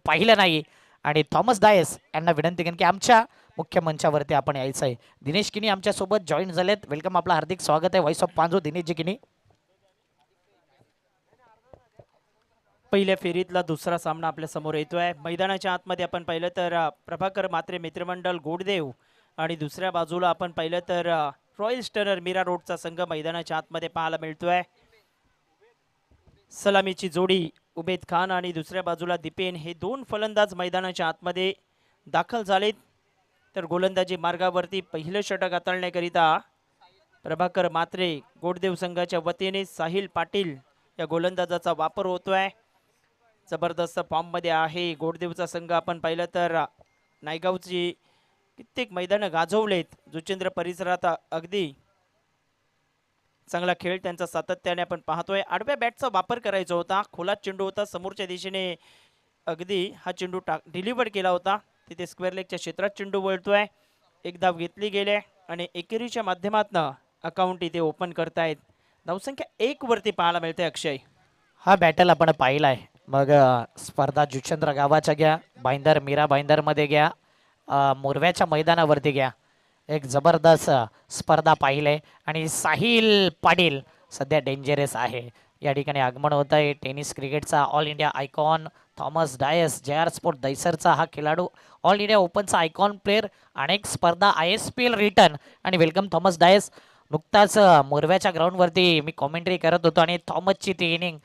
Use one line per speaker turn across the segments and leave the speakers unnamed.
पाहिलं नाही आणि थॉमस डायस यांना विनंती करेन की आमच्या मुख्य मंचावरती आपण यायचं आहे. दिनेश किनी आमच्या सोबत जॉईन झालेत. वेलकम, आपलं हार्दिक स्वागत आहे. व्हॉइस ऑफ पांजो दिनेशजी किनी.
पहिल्या फेरीतला दुसरा सामना आपल्या समोर येतोय. मैदानाच्या आतमध्ये आपण पाहिलं तर प्रभाकर मात्रे मित्रमंडळ गोडदेव आणि दुसऱ्या बाजूला आपण पाहिलं तर रॉयल स्टनर मीरा रोडचा संघ मैदानाच्या आतमध्ये पाहायला मिळतोय. सलामीची जोडी उबेद खान आणि दुसऱ्या बाजूला दिपेन हे दोन फलंदाज मैदानाच्या आतमध्ये दाखल झालेत. तर गोलंदाजी मार्गावरती पहिलं षटक हाताळण्याकरिता प्रभाकर मात्रे गोडदेव संघाच्या वतीने साहिल पाटील या गोलंदाजाचा वापर होतोय. जबरदस्त फॉर्म मध्ये आहे गोडदेवचा संघ. आपण पाहिलं तर नायगावची कित्येक मैदानं गाजवलेत. जुचेंद्र परिसरात अगदी चांगला खेळ त्यांचा सातत्याने आपण पाहतोय. आडव्या बॅटचा वापर करायचा होता. खोला चेंडू होता, समोरच्या दिशेने अगदी हा चेंडू डिलिव्हर केला होता. तिथे स्क्वेअर लेगच्या क्षेत्रात चेंडू वळतोय. एक धाव घेतली गेले आणि एकेरीच्या माध्यमातून अकाउंट इथे ओपन करतायत. धावसंख्या 1 वरती पाहायला मिळते. अक्षय,
हा बॅटल आपण पाहिलाय. मग स्पर्धा जुचंद्र गावाच्या घ्या, बाईंदर मीरा बाईंदरमध्ये घ्या, मोरव्याच्या मैदानावरती घ्या, एक जबरदस्त स्पर्धा पाहिले आणि साहिल पाटील सध्या डेंजरस आहे. या ठिकाणी आगमन होत आहे टेनिस क्रिकेटचा all India icon Thomas Dias. JR sport दैसरचा हा खेळाडू, ऑल इंडिया ओपनचा आयकॉन प्लेअर, अनेक स्पर्धा ISPL रिटर्न. आणि वेलकम थॉमस डायस. नुकताच मोरव्याच्या ग्राउंडवरती मी कॉमेंट्री करत होतो आणि थॉमसची ती इनिंग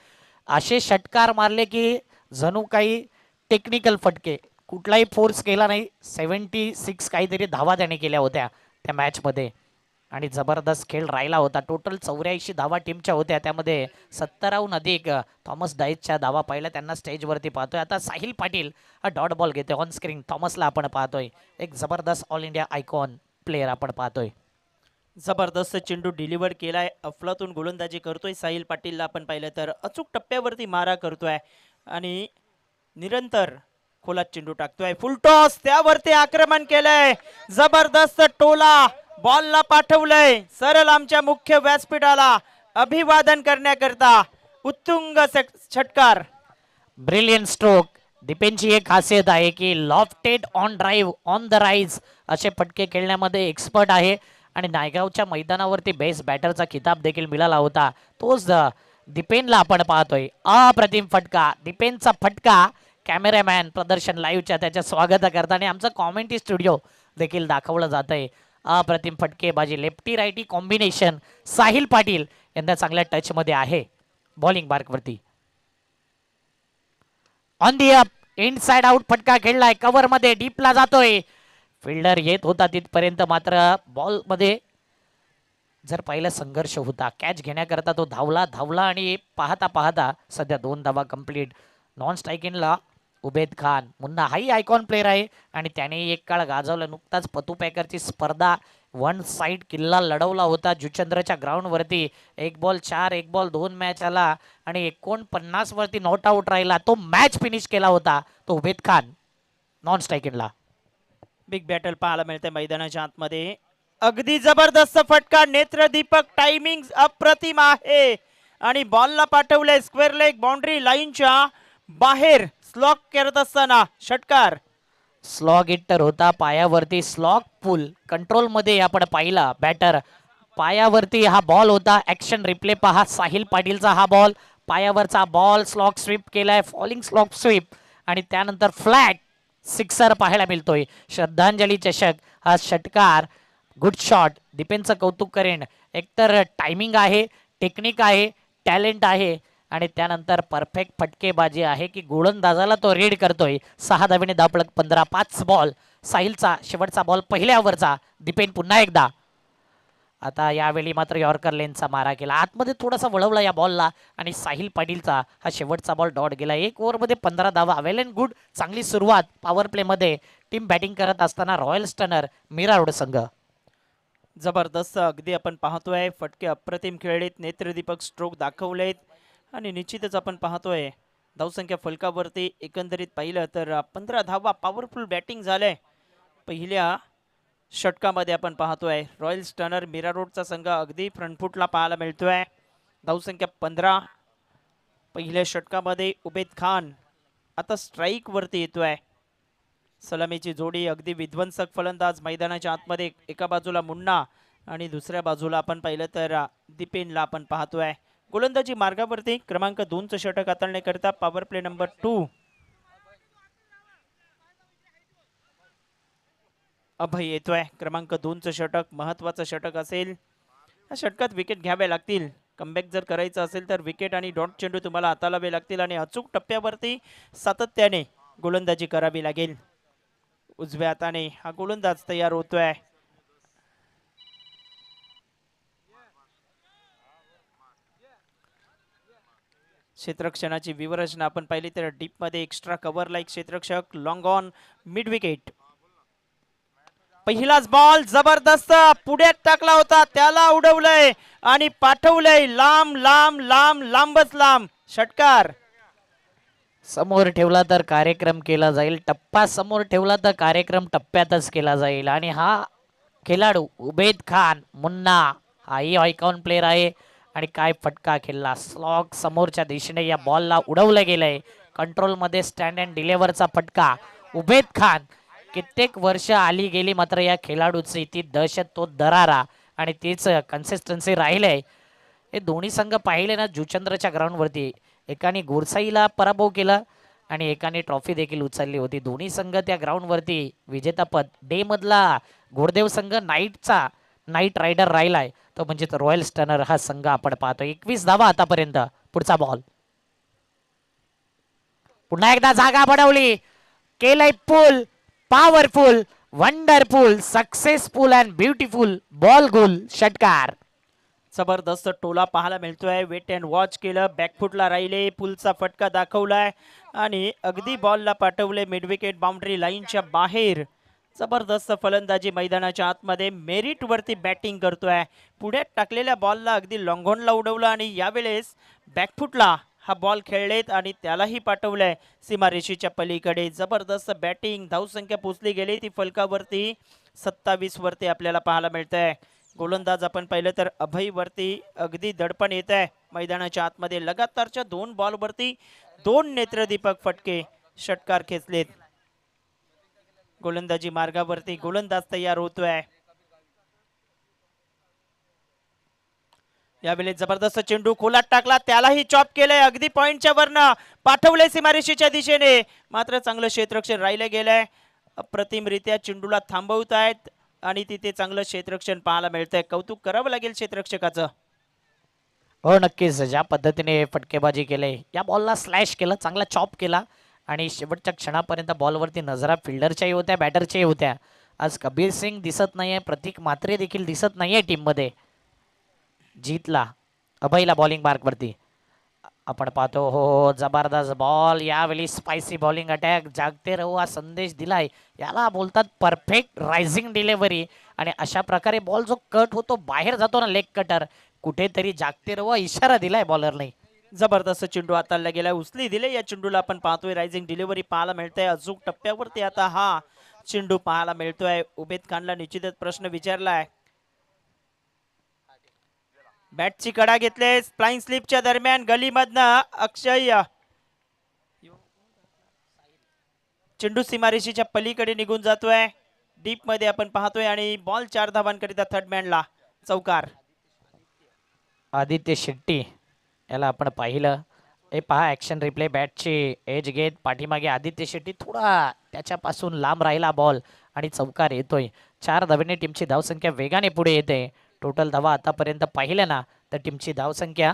असे षटकार मारले की जणू काही टेक्निकल फटके, कुठलाही फोर्स केला नाही. 76 काहीतरी धावा त्याने केल्या होत्या त्या मॅचमध्ये आणि जबरदस्त खेळ राहिला होता. टोटल 84 धावा टीमच्या होत्या, त्यामध्ये 70हून अधिक थॉमस डायसच्या धावा पाहिल्या. त्यांना स्टेजवरती पाहतोय. आता साहिल पाटील हा डॉट बॉल घेतोय ऑन स्क्रीन. थॉमसला आपण पाहतोय, एक जबरदस्त ऑल इंडिया आयकॉन प्लेअर आपण पाहतोय.
जबरदस्त चेंडू डिलिव्हर केलाय. अफलातून गोलंदाजी करतोय साहिल पाटीलला. आपण पाहिलं तर अचूक टप्प्यावरती मारा करतोय आणि निरंतर खोलात चेंडू टाकतोय. फुल टॉस, त्यावरती आक्रमण केलंय. जबरदस्त टोला बॉलला पाठवलंय सरळ आमच्या मुख्य व्यासपीठाला अभिवादन करण्याकरता. उत्तुंग षटकार.
Brilliant stroke. दिपेनची एक खासियत आहे की lofted on drive on the rise असे फटके खेळण्यामध्ये एक्सपर्ट आहे आणि नायगावच्या मैदानावरती बेस्ट बॅटरचा खिताब देखील मिळाला होता. तोच दिपेनला आपण पाहतोय. अप्रतिम फटका, दिपेनचा फटका. कॅमेरामॅन प्रदर्शन लाईव्हच्या त्याच्या स्वागत करताना आमचं कॉमेंट्री स्टुडिओ देखील दाखवलं जात आहे. अप्रतिम फटकेबाजी, lefty righty combination. Sahil Patil यांना चांगल्या टचमध्ये आहे बॉलिंग मार्कवरती. On the up, inside out फटका खेळलाय. कव्हर मध्ये डीपला जातोय. फिल्डर येत होता तिथपर्यंत, मात्र बॉल मध्ये जर पहिला संघर्ष होता. कॅच घेण्याकरता तो धावला आणि पाहता पाहता सध्या 2 धावा कंप्लीट. नॉन स्ट्रायकिंगला उबेद खान. मुन्ना हाही आयकॉन प्लेअर आहे आणि त्याने एक काळ गाजवलं. नुकताच पतू पॅकरची स्पर्धा वन साइड किल्ला लढवला होता जुचंद्रच्या ग्राउंडवरती. 1 बॉल 4, 1 बॉल 2 मॅच आला आणि 49 वरती नॉट आउट राहिला. तो मॅच फिनिश केला होता तो उबेद खान नॉन स्ट्रायकिंगला.
बिग बॅटल पाहायला मिळते मैदानाच्या आतमध्ये. अगदी जबरदस्त फटका, नेत्रदीपक. टायमिंग अप्रतिम आहे आणि बॉलला पाठवले स्क्वेअर लेग बाउंड्री लाईनच्या बाहेर. स्लॉक करत असताना षटकार.
स्लॉग हिटर होता पायावरती. स्लॉग पुल कंट्रोल मध्ये आपण पाहिला. बॅटर पायावरती हा बॉल होता. ऍक्शन रिप्ले पहा. साहिल पाटीलचा हा बॉल, पायावरचा बॉल स्लॉग स्वीप केलाय, फॉलिंग स्लॉग स्वीप आणि त्यानंतर फ्लॅट सिक्सर पाहायला मिळतोय. श्रद्धांजली चषक हा षटकार. Good shot. दिपेनचं कौतुक करेन. एकतर टायमिंग आहे, टेक्निक आहे, टॅलेंट आहे आणि त्यानंतर परफेक्ट फटकेबाजी आहे की गोलंदाजाला तो रीड करतोय. 6 धावेने धावफलक 15. 5 बॉल. साहिलचा शेवटचा बॉल पहिल्या ओव्हरचा. दिपेन पुन्हा एकदा. आता यावेळी मात्र यॉर्कर लेनचा मारा केला. आतमध्ये थोडासा वळवला या बॉलला आणि साहिल पाटीलचा हा शेवटचा बॉल डॉट गेला. 1 ओव्हरमध्ये 15 धावा. वेल अँड गुड. चांगली सुरुवात पॉवर प्लेमध्ये. टीम बॅटिंग करत असताना रॉयल स्टनर मीरा रोड संघ.
जबरदस्त अगदी आपण पाहतोय फटके अप्रतिम खेळलेत. नेत्रदीपक स्ट्रोक दाखवलेत आणि निश्चितच आपण पाहतोय धावसंख्या फलकावरती एकंदरीत पाहिलं तर 15 धावा. पॉवरफुल बॅटिंग झालंय पहिल्या षटकामध्ये. आपण पाहतोय रॉयल स्टनर मीरा रोडचा संघ अगदी फ्रंटफुटला पाहायला मिळतोय. धावसंख्या 15. पहिल्या षटकामध्ये उबेद खान आता स्ट्राईक वरती येतोय. सलामीची जोडी अगदी विध्वंसक फलंदाज मैदानाच्या आतमध्ये, एका बाजूला मुन्ना आणि दुसऱ्या बाजूला आपण पाहिलं तर दिपेनला आपण पाहतोय. गोलंदाजी मार्गावरती क्रमांक 2चं षटक हाताळण्याकरिता पॉवर प्ले नंबर 2 अभय येतोय. क्रमांक 2चं षटक महत्वाचं षटक असेल. या षटकात विकेट घ्यावे लागतील. कमबॅक जर करायचं असेल तर विकेट आणि डॉट चेंडू तुम्हाला हाताळावे लागतील आणि अचूक टप्प्यावरती सातत्याने गोलंदाजी करावी लागेल. उजव्या हाताने हा गोलंदाज तयार होतोय. क्षेत्ररक्षणाची विवरचना आपण पाहिली तर डीप मध्ये एक्स्ट्रा कव्हर लाईक क्षेत्ररक्षक, लॉंग ऑन, मिड विकेट. पहिलाच बॉल जबरदस्त पुढ्यात टाकला होता, त्याला उडवलंय आणि पाठवलंय लांब लांब लांब लांबच लांब. षटकार
समोर ठेवला तर कार्यक्रम केला जाईल, टप्पा समोर ठेवला तर कार्यक्रम टप्प्यातच केला जाईल. आणि हा खेळाडू उबेद खान मुन्ना हाही आयकॉन प्लेअर आहे. आणि काय फटका खेळला, स्लॉग समोरच्या दिशेने या बॉलला उडवलं गेलंय. कंट्रोल मध्ये स्टँड अँड डिलेव्हरचा फटका. उबेद खान कित्येक वर्ष आली गेली, मात्र या खेळाडूची ती दहशत, तो दरारा आणि तीच कन्सिस्टन्सी राहिलंय. हे दोन्ही संघ पाहिले ना जुचंद्रच्या ग्राउंडवरती, एकाने गोरसाईला पराभव केला आणि एकाने ट्रॉफी देखील उचलली होती. दोन्ही संघ त्या ग्राउंडवरती विजेतापद. डे मधला घोडदेव संघ नाईटचा नाईट रायडर राहिलाय, तो म्हणजे रॉयल स्टनर हा संघ आपण पाहतो. 21 धावा आतापर्यंत. पुढचा बॉल पुन्हा एकदा जागा बनवली, केलंय pull, powerful, wonderful, successful and beautiful ball goal. षटकार.
जबरदस्त टोला पाहायला मिळतोय. वेट अँड वॉच केलं, बॅकफुटला राहिले, पुलचा फटका दाखवलाय आणि अगदी बॉलला पाठवले मिड विकेट बाउंड्री लाईनच्या बाहेर. जबरदस्त फलंदाजी मैदानाच्या आतमध्ये, मेरिट वरती बॅटिंग करतोय. पुढे टाकलेल्या बॉलला अगदी लॉंगॉनला उडवलं आणि यावेळेस बॅकफुटला हा बॉल खेळलेत आणि त्यालाही पाठवलंय सीमारेषेच्या पलीकडे. जबरदस्त बॅटिंग. धावसंख्या पोचली गेली ती फलकावरती 27 वरती आपल्याला पाहायला मिळतंय. गोलंदाज आपण पाहिलं तर अभय वरती अगदी दडपण येत आहे मैदानाच्या आतमध्ये. लगातारच्या 2 बॉलवरती 2 नेत्रदीपक फटके, षटकार खेचलेत. गोलंदाजी मार्गावरती गोलंदाज तयार होतोय. यावेळी जबरदस्त चेंडू खोलात टाकला, त्यालाही चॉप केलंय, अगदी पॉइंटच्या वरनं पाठवले सीमारेषेच्या दिशेने, मात्र चांगलं क्षेत्ररक्षण राहिलं गेलंय. अप्रतिमरित्या चेंडूला थांबवतायत आणि तिथे चांगलं क्षेत्ररक्षण पाहायला मिळतंय. कौतुक करावं लागेल क्षेत्ररक्षकाचं.
हो नक्कीच, ज्या पद्धतीने फटकेबाजी केले, या बॉलला स्लॅश केलं, चांगला चॉप केला आणि शेवटच्या क्षणापर्यंत बॉलवरती नजरा फिल्डरच्याही होत्या, बॅटरच्याही होत्या. आज कबीर सिंग दिसत नाहीये, प्रतीक म्हात्रे देखील दिसत नाहीये टीम मध्ये. जीतला अभयला बॉलिंग मार्कवरती आपण पाहतो. हो जबरदस्त बॉल, यावेळी स्पायसी बॉलिंग अटॅक, जागते रहो हा संदेश दिलाय. याला बोलतात परफेक्ट रायझिंग डिलेव्हरी. आणि अशा प्रकारे बॉल जो कट होतो, बाहेर जातो ना लेग कटर, कुठेतरी जागते रहो इशारा दिलाय बॉलरने.
जबरदस्त चेंडू हाताळला गेला, उचली दिले या चेंडूला. आपण पाहतोय रायझिंग डिलिव्हरी पाहायला मिळतंय. अचूक टप्प्यावरती आता हा चेंडू पाहायला मिळतोय. उबेद खानला निश्चितच प्रश्न विचारलाय. बॅटची कडा घेतले, फ्लाइंग स्लिपच्या दरम्यान गलीमधनं अक्षय, चेंडू सीमारेषेच्या पलीकडे निघून जातोय. डीप मध्ये आपण पाहतोय आणि बॉल 4 धावांकरिता थर्ड मॅनला चौकार.
आदित्य शेट्टी याला आपण पाहिलं. हे पहा ऍक्शन रिप्ले, बॅटची एज घेत पाठीमागे आदित्य शेट्टी थोडा त्याच्यापासून लांब राहिला बॉल आणि चौकार येतोय. 4 धावेने टीमची धावसंख्या वेगाने पुढे येते. टोटल धावा आतापर्यंत पाहिल्या ना तर टीमची धावसंख्या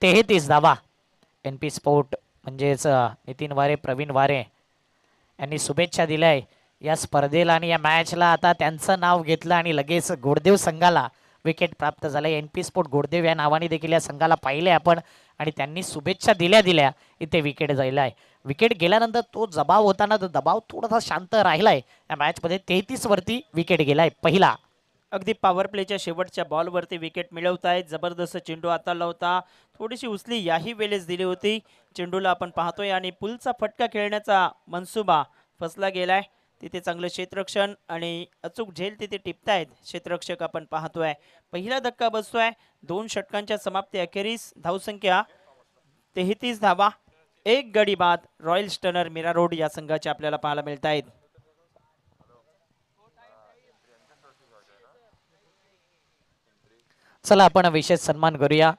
33 धावा. NP स्पोर्ट म्हणजेच नितीन वारे, प्रवीण वारे यांनी शुभेच्छा दिल्याय या स्पर्धेला आणि या मॅचला. आता त्यांचं नाव घेतलं आणि लगेच घोडदेव संघाला विकेट प्राप्त झाले. NP स्पोर्ट घोडदेव या नावाने देखील या संघाला पाहिले आपण आणि त्यांनी शुभेच्छा दिल्या इथे विकेट जायलाय. विकेट गेल्यानंतर तो दबाव होता ना, तो दबाव थोडासा शांत राहिलाय या मॅचमध्ये. 33 वरती विकेट गेलाय पहिला.
अगदी पॉवर प्लेच्या शेवटच्या बॉलवरती विकेट मिळवतायत. जबरदस्त चेंडू हाताळला होता, थोडीशी उचली याही वेळेस दिली होती चेंडूला आपण पाहतोय. आणि पुलचा फटका खेळण्याचा मनसुबा फसला गेलाय. तिथे चांगलं क्षेत्ररक्षण आणि अचूक झेल तिथे टिपतायत क्षेत्ररक्षक आपण पाहतोय. पहिला धक्का बसतोय. 2 षटकांच्या समाप्ती अखेरीस धावसंख्या 33 धावा. एक गडी बाद रॉयल स्टनर मीरा रोड या संघाचे आपल्याला पाहायला मिळत आहेत.
चला आपण विशेष सन्मान करूया.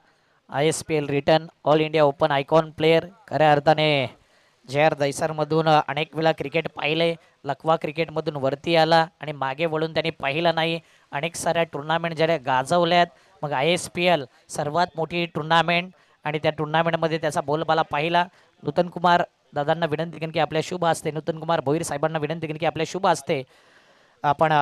ISPL return all India open icon player. खऱ्या अर्थाने JR दहिसरमधून अनेक वेळा क्रिकेट पाहिले. लखवा क्रिकेटमधून वरती आला आणि मागे वळून त्यांनी पाहिलं नाही. अनेक साऱ्या टुर्नामेंट ज्या गाजवल्यात. मग ISPL सर्वात मोठी टुर्नामेंट आणि त्या टुर्नामेंटमध्ये त्याचा बोलबाला पाहिला. नूतन कुमार दादांना विनंती करेन की आपल्या शुभ असते. नूतन कुमार भोईर साहेबांना विनंती करेन की आपल्या शुभ असते आपण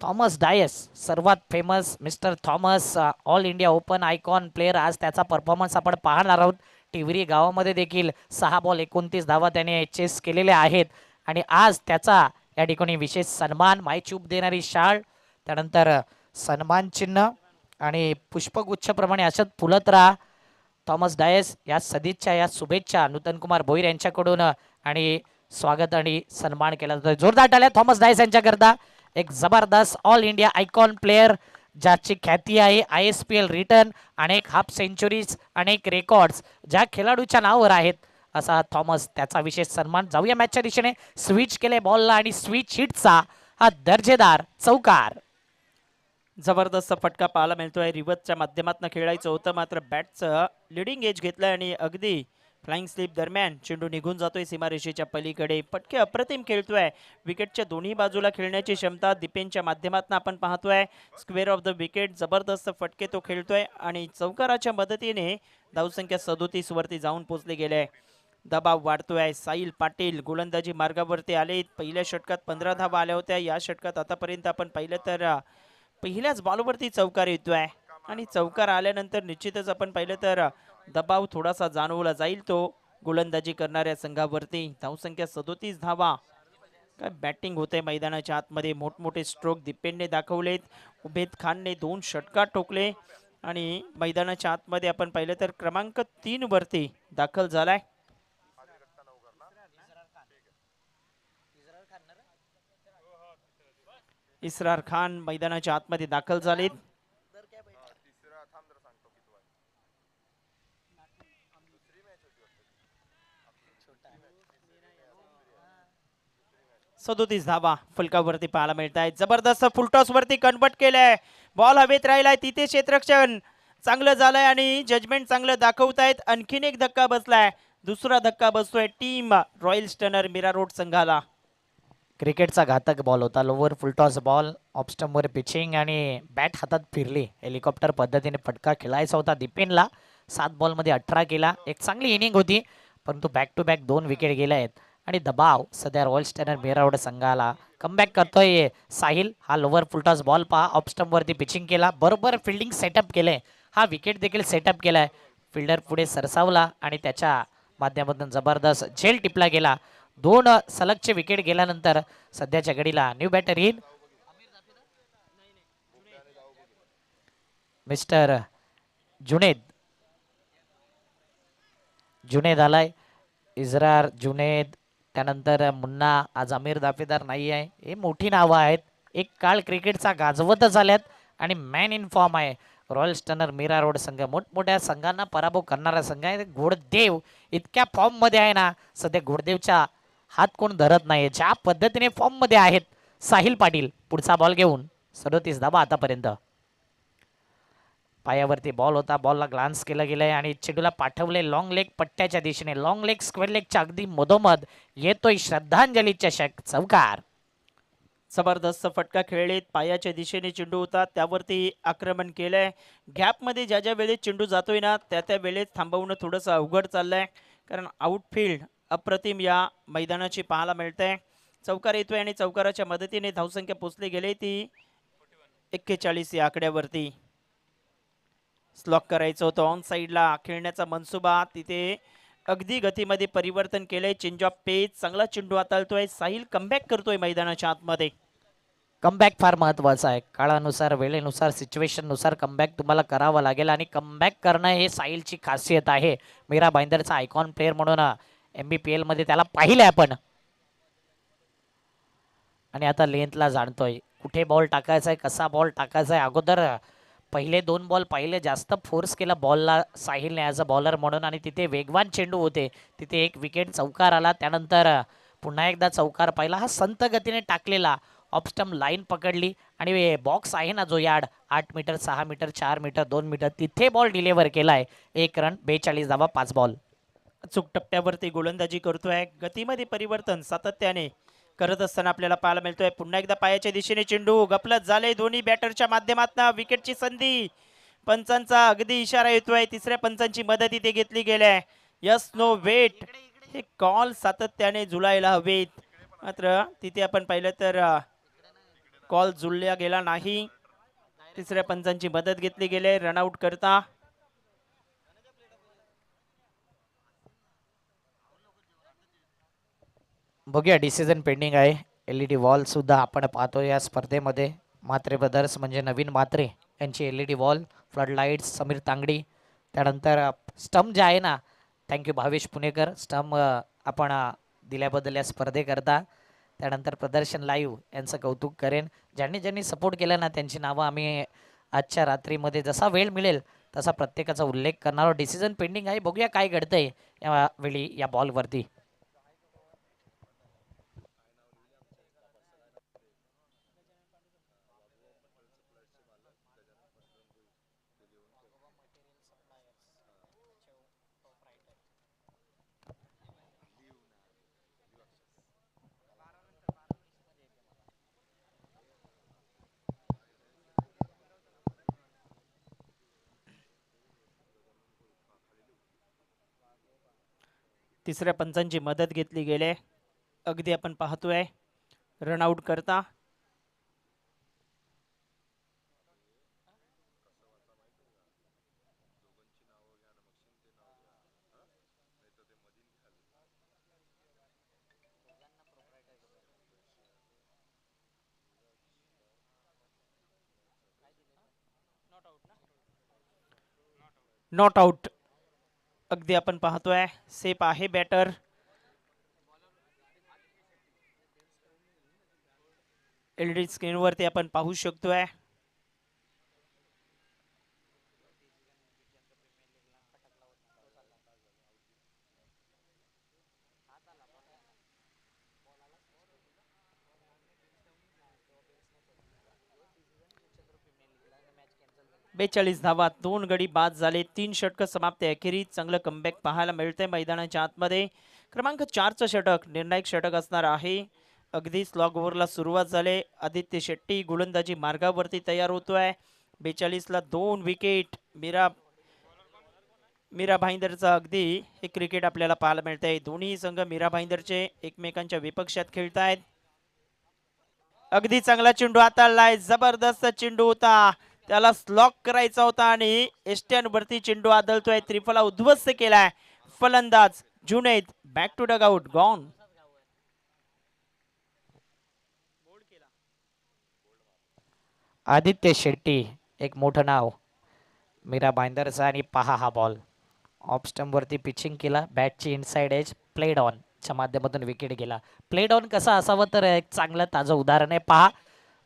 थॉमस डायस सर्वात famous mister Thomas all India open icon player. आज त्याचा परफॉर्मन्स आपण पाहणार आहोत. टिवरी गावामध्ये देखील 6 बॉल 29 धावा त्याने चेस केलेल्या आहेत आणि आज त्याचा या ठिकाणी विशेष सन्मान मायचूप देणारी शाळ, त्यानंतर सन्मान चिन्ह आणि पुष्पगुच्छप्रमाणे असत फुलत राहा. थॉमस डायस या सदिच्छा या शुभेच्छा नूतन कुमार भोईर यांच्याकडून आणि स्वागत आणि सन्मान केला जातो. जोरदार टाळ्या थॉमस डायस यांच्याकरता. एक जबरदस्त ऑल इंडिया आयकॉन प्लेयर ज्याची ख्याती आहे. ISPL रिटर्न, अनेक हाफ सेंचुरीज, अनेक रेकॉर्ड्स ज्या खेळाडूच्या नावावर आहेत असा थॉमस, त्याचा विशेष सन्मान. जाऊया मॅचच्या दिशेने. स्विच केले बॉलला आणि स्विच हिटचा हा दर्जेदार चौकार.
जबरदस्त फटका पाहायला मिळतोय. रिव्हर्सच्या माध्यमातून खेळायचं होतं मात्र बॅटचं लिडिंग एज घेतलंय आणि अगदी फ्लाइंग स्लिप दरम्यान चेंडू निघून जातोय सीमारेषेच्या पलीकडे. फटके अप्रतिम खेळतोय. विकेटच्या दोन्ही बाजूला खेळण्याची क्षमता दीपेनच्या माध्यमातून आपण पाहतोय. स्क्वेअर ऑफ द विकेट जबरदस्त फटके तो खेळतोय आणि चौकाराच्या मदतीने धावसंख्या 37 वरती जाऊन पोहोचले गेले. दबाव वाढतोय. साहिल पाटील गोलंदाजी मार्गावरती आले. पहिल्या षटकात 15 धावा आल्या होत्या. या षटकात आतापर्यंत आपण पाहिलं तर पहिल्याच बॉलवरती चौकार येतोय आणि चौकार आल्यानंतर निश्चितच आपण पाहिलं तर दबाव थोडासा जाणवला जाईल तो गोलंदाजी करणाऱ्या संघावरती. धावसंख्या 37 धावा. काय बॅटिंग होते मैदानाच्या आतमध्ये. मोठमोठे स्ट्रोक दीपेनने दाखवलेत. उबेद खानने 2 षटकार ठोकले आणि मैदानाच्या आतमध्ये आपण पाहिलं तर क्रमांक 3 वरती दाखल झालाय. इसरार खान मैदानाच्या आतमध्ये दाखल झालेत. सदोतीस धावा फलकावरती पाहायला मिळत आहेत. जबरदस्त फुलटॉस वरती कन्वर्ट केलंय. बॉल हवेत राहिलाय. तिथे क्षेत्ररक्षण चांगलं झालंय आणि जजमेंट चांगलं दाखवतायत. आणखीन एक धक्का बसलाय. दुसरा धक्का बसतोय team royal stunner Mira road संघाला.
क्रिकेटचा घातक बॉल होता. लोवर फुलटॉस बॉल ऑफस्टंपवर पिचिंग आणि बॅट हातात फिरली. हेलिकॉप्टर पद्धतीने फटका खेळायचा होता दीपेनला. 7 बॉलमध्ये 18 केला. एक चांगली इनिंग होती परंतु बॅक टू बॅक 2 विकेट गेल्या आहेत आणि दबाव सध्या रॉयल स्टनर मीरा रोड संघाला. कमबॅक करतोय साहिल. हा लोवर फुलटॉस बॉल पहा ऑफस्टंपवरती पिचिंग केला. बरोबर फिल्डिंग सेटअप केलंय. हा विकेट देखील सेटअप केलाय. फिल्डर पुढे सरसावला आणि त्याच्या माध्यमातून जबरदस्त झेल टिपला गेला. 2 सलगचे विकेट गेल्यानंतर सध्याच्या घडीला न्यू बॅटर येईल मिस्टर जुनेद. जुनेद आलाय. इजरार जुनेद, त्यानंतर मुन्ना. आज आमिर दाफेदार नाही आहे. हे मोठी नावं आहेत. एक काळ क्रिकेटचा गाजवतच आल्यात आणि मॅन इन फॉर्म आहे रॉयल स्टनर मीरा रोड संघ. मोठमोठ्या संघांना पराभव करणारा संघ आहे. घोडदेव इतक्या फॉर्म मध्ये आहे ना सध्या. घोडदेवच्या हात कोण धरत नाही. ज्या पद्धतीने फॉर्म मध्ये आहेत साहिल पाटील. पुढचा बॉल घेऊन 37 धावा आतापर्यंत. पायावरती बॉल होता. बॉलला ग्लान्स केलं गेलंय आणि चेंडूला पाठवले लॉंग लेग पट्ट्याच्या दिशेने. लॉंग लेग स्क्वेअर लेगच्या अगदी मधोमध येतोय श्रद्धांजली चषक चौकार.
जबरदस्त फटका खेळलेत. पायाच्या दिशेने चेंडू होता त्यावरती आक्रमण केलंय. गॅपमध्ये ज्या ज्या वेळेत चेंडू जातोय ना त्या त्या वेळेत थांबवणं थोडंसं अवघड चाललंय कारण आउटफील्ड अप्रतिम या मैदानाची पाहायला मिळतंय. चौकार येतोय आणि चौकाराच्या मदतीने धावसंख्या पोचली गेली ती 41 या आकड्यावरती. स्लॉक करायचं होतं ऑन साईडला. खेळण्याचा मनसुबा तिथे अगदी गतीमध्ये परिवर्तन केलंय. चेंज ऑफ पेच. चांगला चेंडू हाताळतोय साहिल. कमबॅक करतोय मैदानाच्या आतमध्ये.
कमबॅक फार महत्वाचा आहे. काळानुसार वेळेनुसार सिच्युएशननुसार कमबॅक तुम्हाला करावं लागेल आणि कमबॅक करणं हे साहिलची खासियत आहे. मीरा भाईंदरचा आयकॉन प्लेअर म्हणून MBPL मध्ये त्याला पाहिलंय आपण आणि आता लेंथला जाणतोय कुठे बॉल टाकायचा आहे, कसा बॉल टाकायचा आहे. अगोदर पहिले 2 बॉल पाहिले जास्त फोर्स केला बॉलला साहिलने ॲज अ बॉलर म्हणून आणि तिथे वेगवान चेंडू होते. तिथे एक विकेट चौकार आला. त्यानंतर पुन्हा एकदा चौकार पाहिला. हा संत गतीने टाकलेला ऑफ स्टंप लाईन पकडली आणि बॉक्स आहे ना जो yard 8 metre 6 metre 4 metre 2 metre तिथे बॉल डिलिव्हर केलाय. 1 रन 42 धावा 5 बॉल.
अचूक टप्प्यावरती गोलंदाजी करतोय. गतीमध्ये परिवर्तन सातत्याने करत असताना आपल्याला पाहायला मिळतोय. पुन्हा एकदा पायाच्या दिशेने चेंडू गपलत झाले. दोन्ही बॅटरच्या माध्यमातून विकेटची संधी. पंचांचा अगदी इशारा येतोय. तिसऱ्या पंचांची मदत इथे घेतली गेली. यस नो वेट हे कॉल सातत्याने जुळायला हवेत. मात्र तिथे आपण पाहिलं तर कॉल जुळल्या गेला नाही. तिसऱ्या पंचांची मदत घेतली गेली रनआउट करता.
बघूया डिसिजन पेंडिंग आहे. LED वॉल सुद्धा आपण पाहतो या स्पर्धेमध्ये. म्हात्रे ब्रदर्स म्हणजे नवीन म्हात्रे यांची LED wall, flood lights Sameer Tangdi. त्यानंतर स्टंप जे आहे ना, थँक्यू भावेश पुणेकर, स्टंप आपण दिल्याबद्दल या स्पर्धेकरता. त्यानंतर प्रदर्शन लाईव्ह यांचं कौतुक करेन. ज्यांनी ज्यांनी सपोर्ट केला ना त्यांची नावं आम्ही आजच्या रात्रीमध्ये जसा वेळ मिळेल तसा प्रत्येकाचा उल्लेख करणार. डिसिजन पेंडिंग आहे. बघूया काय घडतंय यावेळी या बॉलवरती.
तिसऱ्या पंचांची मदत घेतली गेली. अगदी आपण पाहतोय रनआउट करता. नॉट आउट अगदी आपण पाहतोय. सेफ आहे बॅटर. LED स्क्रीनवरती आपण पाहू शकतोय. बेचाळीस धावा 2 गडी बाद झाले. 3 षटक समाप्त. अखेरीस चांगलं कमबॅक पाहायला मिळतंय मैदानाच्या आतमध्ये. क्रमांक 4चं षटक निर्णायक षटक असणार आहे. अगदी स्लॉग ओव्हरला सुरुवात झाले. आदित्य शेट्टी गोलंदाजी मार्गावरती तयार होतोय. 42ला 2 विकेट. मीरा भाईंदरचा अगदी हे क्रिकेट आपल्याला पाहायला मिळतंय. दोन्ही संघ मीरा भाईंदरचे एकमेकांच्या विपक्षात खेळतायत. अगदी चांगला चेंडू हाताळलाय. जबरदस्त चेंडू होता. त्याला स्लॉक करायचा होता आणि एस्ट्यानवरती चेंडू आदळतोय. त्रिफला उद्ध्वस्त केलाय फलंदाज Junaid. Back to dugout gone.
Aditya Shetty एक मोठं नाव मीरा भाईंदरचा. आणि पहा हा बॉल ऑफ स्टंपवरती पिचिंग केला. बॅटची इनसाइड एज प्लेड ऑन च्या माध्यमातून विकेट गेला. प्लेड ऑन कसा असावं तर एक चांगलं ताजं उदाहरण आहे. पहा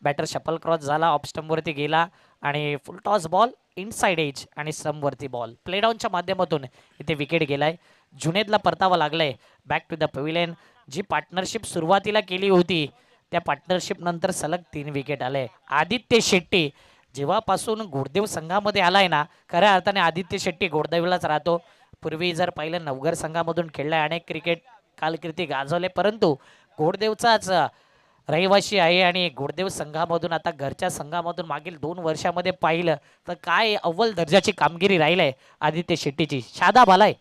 बॅटर शफल क्रॉस झाला, ऑफ स्टंपवरती गेला आणि full toss ball inside edge आणि स्टंपवरती बॉल प्लेड ऑनच्या माध्यमातून इथे विकेट गेलाय. जुनेदला परतावा लागलाय बॅक टू द पॅव्हिलियन. जी पार्टनरशिप सुरुवातीला केली होती त्या पार्टनरशिप नंतर सलग 3 विकेट आले. आदित्य शेट्टी जेव्हापासून घोडदेव संघामध्ये आलाय ना, खऱ्या अर्थाने आदित्य शेट्टी घोडदेवलाच राहतो. पूर्वी जर पाहिलं नवघर संघामधून खेळलाय, अनेक क्रिकेट कालकीर्ती गाजवले, परंतु घोडदेवचाच रहिवाशी आहे. आणि घोडदेव संघामधून आता घरच्या संघामधून मागील 2 वर्षामध्ये पाहिलं तर काय अव्वल दर्जाची कामगिरी राहिली आदित्य शेट्टीची. शादाब आलाय.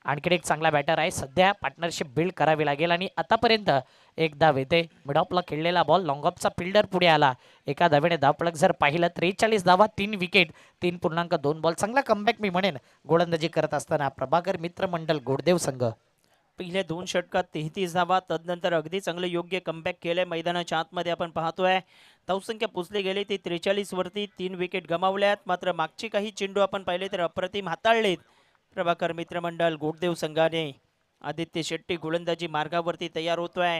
आणखीन एक चांगला बॅटर आहे. सध्या पार्टनरशिप बिल्ड करावी लागेल. आणि आतापर्यंत एक धाव येते. मिड ऑफला खेळलेला बॉल लॉंग ऑफचा फिल्डर पुढे आला. एका धावेने धावफलक जर पाहिलं 43 धावा 3 विकेट 3.2 बॉल. चांगला कमबॅक मी म्हणेन गोलंदाजी करत असताना प्रभाकर मित्र मंडळ घोडदेव संघ.
पहिल्या 2 षटकात 33 धावा. तदनंतर अगदी चांगलं योग्य कमबॅक केलंय. मैदानाच्या आतमध्ये आपण पाहतोय धावसंख्या पुसली गेली ती 43 वरती. 3 विकेट गमावल्यात. मात्र मागचे काही चेंडू आपण पाहिले तर अप्रतिम हाताळलेत प्रभाकर मित्रमंडळ घोडदेव संघाने. आदित्य शेट्टी गोलंदाजी मार्गावरती तयार होतोय.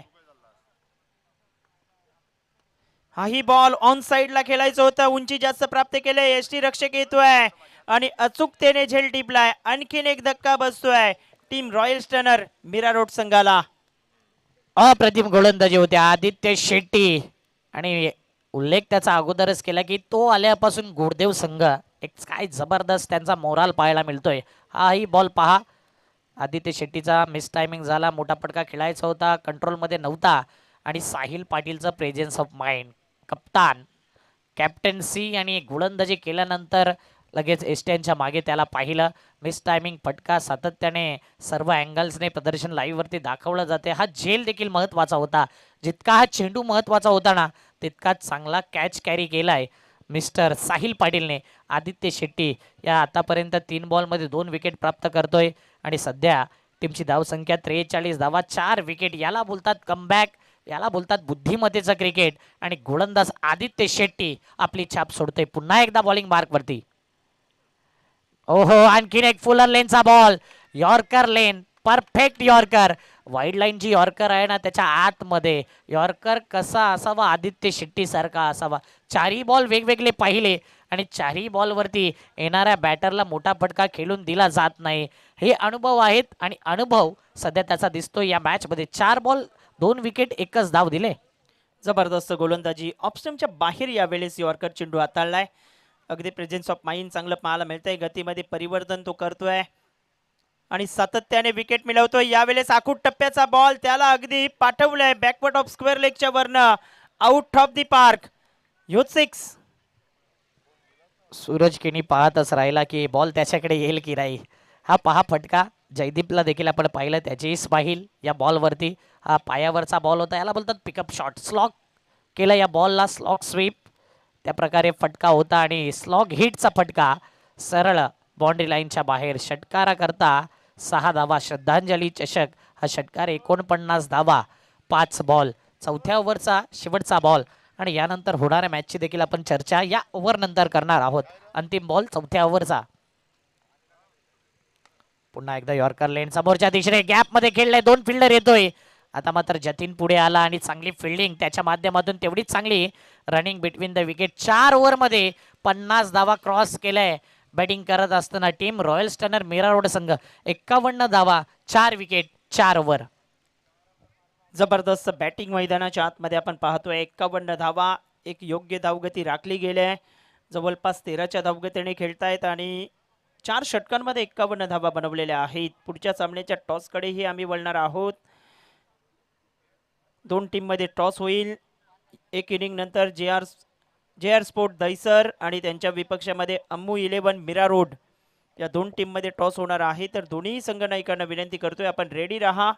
हाही बॉल ऑन साइडला खेळायचं होतं, उंची जास्त प्राप्त केले, यष्टी रक्षक येतोय आणि अचूकतेने झेल टिपलाय. आणखीन एक धक्का बसतोय team royal stunner Mira road संघाला.
अप्रतिम गोलंदाजी होते आदित्य शेट्टी आणि उल्लेख त्याचा अगोदरच केला की तो आल्यापासून गुडदेव संघ एक काय जबरदस्त त्यांचा मोराल पाहायला मिळतोय. हाही बॉल पहा, आदित्य शेट्टीचा मिस टायमिंग झाला, मोठा फटका खेळायचा होता, कंट्रोलमध्ये नव्हता आणि साहिल पाटीलचं प्रेझेन्स ऑफ माइंड, कप्तान कॅप्टन्सी आणि गोलंदाजी केल्यानंतर लगेच एस्ट्यांच्या मागे त्याला पाहिलं. मिस टायमिंग फटका सातत्याने सर्व अँगल्सने प्रदर्शन लाईव्हवरती दाखवलं जाते. हा झेल देखील महत्त्वाचा होता. जितका हा चेंडू महत्त्वाचा होता ना, तितकाच चांगला कॅच कॅरी केलाय मिस्टर साहिल पाटीलने. आदित्य शेट्टी या आतापर्यंत 3 बॉलमध्ये 2 विकेट प्राप्त करतोय आणि सध्या टीमची धावसंख्या 43 धावा, 4 विकेट. याला बोलतात कमबॅक, याला बोलतात बुद्धिमत्तेचं क्रिकेट. आणि गोलंदाज आदित्य शेट्टी आपली छाप सोडतोय पुन्हा एकदा बॉलिंग मार्कवरती. ओहो, आणखीन एक फुलर लेनचा बॉल, यॉर्कर लेन, परफेक्ट यॉर्कर. वाईड लाईनची यॉर्कर आहे ना, त्याच्या आतमध्ये यॉर्कर कसा असावा, आदित्य शेट्टी सारखा असावा. चारही बॉल वेगवेगळे पाहिले आणि चारही बॉलवरती येणाऱ्या बॅटरला मोठा फटका खेळून दिला जात नाही. हे अनुभव आहेत आणि अनुभव सध्या त्याचा दिसतोय या मॅचमध्ये. 4 बॉल 2 विकेट, 1च धाव दिले.
जबरदस्त गोलंदाजी, ऑप्शनच्या बाहेर यावेळेस यॉर्कर चेंडू हाताळलाय. अगदी प्रेझेन्स ऑफ माइंड चांगलं पाहायला मिळतंय, गतीमध्ये परिवर्तन तो करतोय आणि सातत्याने विकेट मिळवतोय. यावेळेस आखूड टप्प्याचा बॉल त्याला अगदी पाठवलंय बॅकवर्ड ऑफ स्क्वेअर लेगच्या वरनं, आउट ऑफ दी पार्क. ह्योच 6.
सूरज केनी पाहतच राहिला की बॉल त्याच्याकडे येईल की नाही. हा पहा फटका, जयदीपला देखील आपण पाहिलं, त्याची स्माईल या बॉलवरती. हा पायावरचा बॉल होता, याला बोलतात पिकअप शॉट. स्लॉग केला या बॉलला, स्लॉग स्वीप त्या प्रकारे फटका होता आणि स्लॉग हिटचा फटका सरळ बाउंड्री लाईनच्या बाहेर. षटकारा करता 6 धावा. श्रद्धांजली चषक हा षटकार 49 धावा, 5 बॉल. चौथ्या ओव्हरचा शेवटचा बॉल आणि यानंतर होणाऱ्या मॅचची देखील आपण चर्चा या ओव्हर नंतर करणार आहोत. अंतिम बॉल चौथ्या ओव्हरचा. पुन्हा एकदा यॉर्कर लेन समोरच्या दिशेने गॅप मध्ये खेळलाय, 2 फिल्डर येतोय. आता मात्र जतीन पुढे आला आणि चांगली फिल्डिंग त्याच्या माध्यमातून, तेवढीच चांगली रनिंग बिटवीन द विकेट. 4 ओव्हरमध्ये 50 धावा क्रॉस केलाय. बॅटिंग करत असताना team royal stunner Mira road संघ 51 धावा, 4 विकेट, 4 ओव्हर.
जबरदस्त बॅटिंग मैदानाच्या आतमध्ये आपण पाहतोय. 51 धावा, एक योग्य धावगती राखली गेली आहे. जवळपास 13च्या धावगतीने खेळतायत आणि 4 षटकांमध्ये 51 धावा बनवलेल्या आहेत. पुढच्या सामन्याच्या टॉसकडेही आम्ही वळणार आहोत. 2 टीममध्ये टॉस होईल. एक इनिंग नंतर जे आर स्पोर्ट दहिसर आणि त्यांच्या विपक्षामध्ये अम्मू 11 मीरा रोड या 2 टीममध्ये टॉस होणार आहे. तर दोन्ही संघनायकांना विनंती करतोय, आपण रेडी राहा.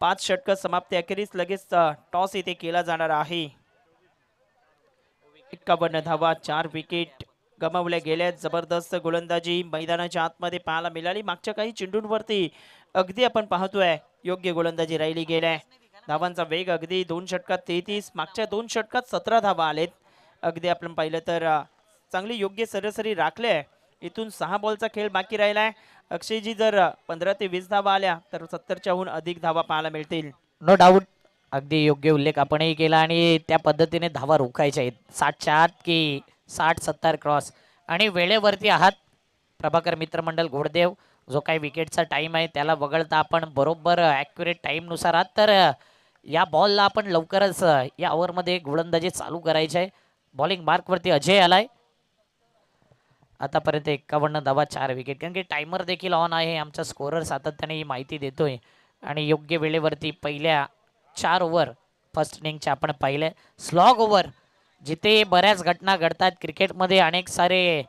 5 षटक समाप्ती अखेरीस लगेच टॉस इथे केला जाणार आहे. 51 धावा, 4 विकेट गमावल्या गेल्या. जबरदस्त गोलंदाजी मैदानाच्या आतमध्ये पाहायला मिळाली. मागच्या काही चेंडूंवरती अगदी आपण पाहतोय योग्य गोलंदाजी राहिली गेल्या. धावांचा वेग अगदी 2 षटकात 33, मागच्या 2 षटकात 17 धावा आलेत. अगदी आपण पाहिलं तर चांगली योग्य सरासरी राखले. इथून 6 बॉलचा खेळ बाकी राहिलाय. अक्षयजी जर 15 ते 20 धावा आल्या तर 70च्याहून अधिक धावा पाहायला मिळतील.
नो डाऊट, अगदी योग्य उल्लेख आपणही केला आणि त्या पद्धतीने धावा रोखायच्या आहेत. 60च्या आत की 60-70 क्रॉस आणि वेळेवरती आहात. प्रभाकर मित्रमंडळ घोडदेव, जो काही विकेटचा टाइम आहे त्याला वगळता आपण बरोबर ॲक्युरेट टाईमनुसार आहात. तर या बॉलला आपण लवकरच या ओव्हरमध्ये गोलंदाजी चालू करायची आहे. बॉलिंग मार्कवरती अजय आलाय. आतापर्यंत 51 धावा, 4 विकेट. कारण की टायमर देखील ऑन आहे. आमचा स्कोरर सातत्याने ही माहिती देतोय आणि योग्य वेळेवरती पहिल्या 4 ओव्हर फर्स्ट इनिंगच्या आपण पाहिले. स्लॉग ओव्हर, जिथे बऱ्याच घटना घडतात क्रिकेटमध्ये, अनेक सारे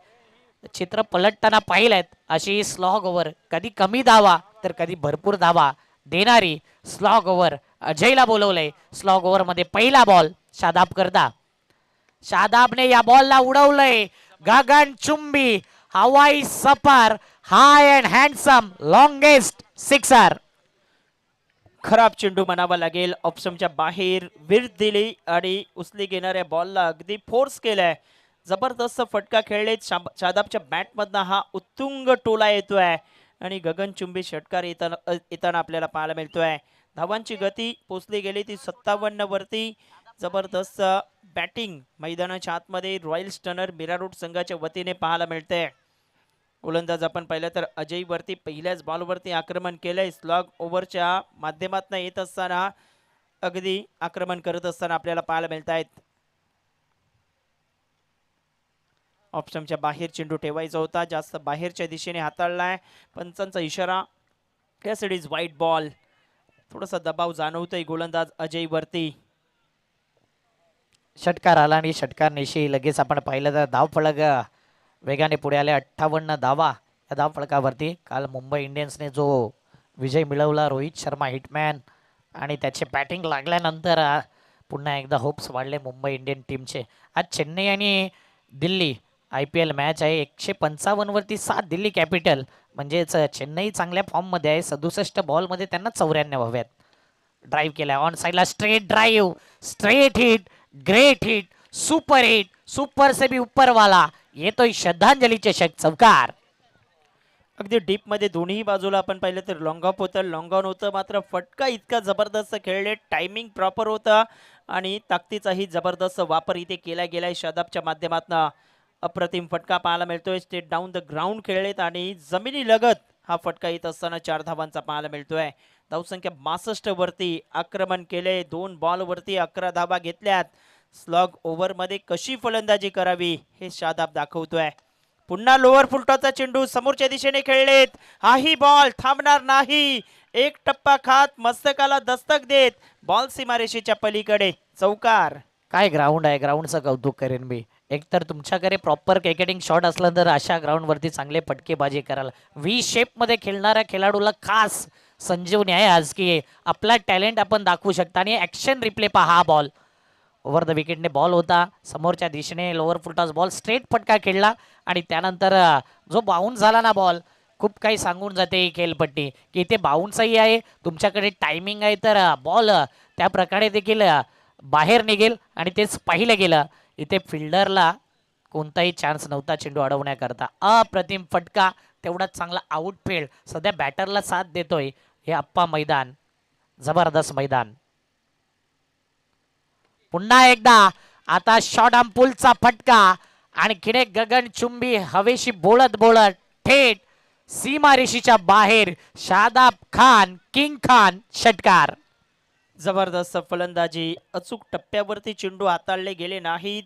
चित्र पलटताना पाहिलेत, अशी स्लॉग ओव्हर, कधी कमी धावा तर कधी भरपूर धावा देणारी स्लॉग ओव्हर अजयला बोलवलंय. स्लॉग ओव्हरमध्ये पहिला बॉल शादाब करता. शादाबने या बॉलला उडवलंय. गगनचुंबी हवाई सफर, हाय अँड हँडसम लॉंगेस्ट सिक्सर.
खराब चेंडू म्हणावा लागेल. ऑप्शनच्या बाहेर विर दिली आणि उचली घेणाऱ्या बॉलला अगदी फोर्स केलाय. जबरदस्त फटका खेळले. शादाबच्या बॅटमधनं हा उत्तुंग टोला येतोय आणि गगनचुंबी षटकार येताना आपल्याला पाहायला मिळतोय. धावांची गती पोचली गेली ती 57 वरती. जबरदस्त बॅटिंग मैदानाच्या आतमध्ये रॉयल स्टनर मीरा रोड संघाच्या वतीने पाहायला मिळते. गोलंदाज आपण पाहिलं तर अजय वरती पहिल्याच बॉलवरती आक्रमण केलंय. स्लॉग ओव्हरच्या माध्यमातून येत असताना अगदी आक्रमण करत असताना आपल्याला पाहायला मिळत आहेत. ऑप्शनच्या बाहेर चेंडू ठेवायचा होता, जास्त बाहेरच्या दिशेने हाताळलाय. पंचांचा इशारा, yes it is white ball. थोडासा दबाव जाणवतोय गोलंदाज अजय वरती.
षटकार आला आणि षटकार निशी लगेच आपण पाहिलं तर धावफलक वेगाने पुढे आले. 58 धावा या धावफलकावरती. काल मुंबई इंडियन्सने जो विजय मिळवला, रोहित शर्मा हिटमॅन आणि त्याचे बॅटिंग लागल्यानंतर पुन्हा एकदा होप्स वाढले मुंबई इंडियन टीमचे. आज चेन्नई आणि दिल्ली IPL मॅच आहे. 155 वरती 7 दिल्ली कॅपिटल, म्हणजेच चेन्नई चांगल्या फॉर्ममध्ये आहे. 67 बॉलमध्ये त्यांना 94 हव्यात. ड्राईव्ह केला ऑन साईडला, straight drive, straight hit, great hit, super hit, super से भी ऊपर वाला. येतोय श्रद्धांजलीचे षट चौकार.
अगदी डीप मध्ये दोन्ही बाजूला आपण पाहिलं तर लॉंग ऑफ होतं, लॉंग ऑन होतं, मात्र फटका इतका जबरदस्त खेळले, टायमिंग प्रॉपर होतं आणि ताकदीचाही जबरदस्त वापर इथे केला गेलाय. शादाबच्या माध्यमातून अप्रतिम फटका पाहायला मिळतोय. स्टेट डाऊन द ग्राउंड खेळलेत आणि जमिनी लगत हा फटका येत असताना 4 धावांचा पाहायला मिळतोय. धावसंख्या 62 वरती आक्रमण केले. 2 बॉलवरती 11 धावा घेतल्यात. स्लॉग ओव्हरमध्ये कशी फलंदाजी करावी हे शादाब दाखवतोय. पुन्हा लोअर फुलटॉचा चेंडू समोरच्या दिशेने खेळलेत. हाही बॉल थांबणार नाही. एक टप्पा खात मस्तकाला दस्तक देत बॉल सीमारेषेच्या पलीकडे चौकार.
काय ग्राउंड आहे, ग्राउंडचं कौतुक करेन मी. एकतर तुमच्याकडे प्रॉपर क्रिकेटिंग शॉट असलं तर अशा ग्राउंडवरती चांगले फटकेबाजी कराल. व्ही शेपमध्ये खेळणाऱ्या खेळाडूला खास संजीवनी आहे आज, की आपला टॅलेंट आपण दाखवू शकता. आणि ॲक्शन रिप्ले पहा. हा बॉल ओव्हर द विकेटने बॉल होता, समोरच्या दिशेने लोअर फुलटॉस बॉल, स्ट्रेट फटका खेळला आणि त्यानंतर जो बाउन्स झाला ना बॉल, खूप काही सांगून जाते ही खेळपट्टी, की इथे बाउन्सही आहे, तुमच्याकडे टायमिंग आहे, तर बॉल त्या प्रकारे देखील बाहेर निघेल आणि तेच पाहिलं गेलं. इथे फिल्डरला कोणताही चान्स नव्हता चेंडू अडवण्याकरता. अप्रतिम फटका, तेवढाच चांगला आउटफील्ड. सध्या बॅटरला साथ देतोय हे अप्पा मैदान, जबरदस्त मैदान. पुन्हा एकदा आता शॉर्ट आर्म पुलचा फटका आणि खिडे गगनचुंबी हवेशी बोलत बोलत थेट सीमारेषीच्या बाहेर. शादाब खान, किंग खान, षटकार.
जबरदस्त फलंदाजी. अचूक टप्प्यावरती चेंडू हाताळले गेले नाहीत.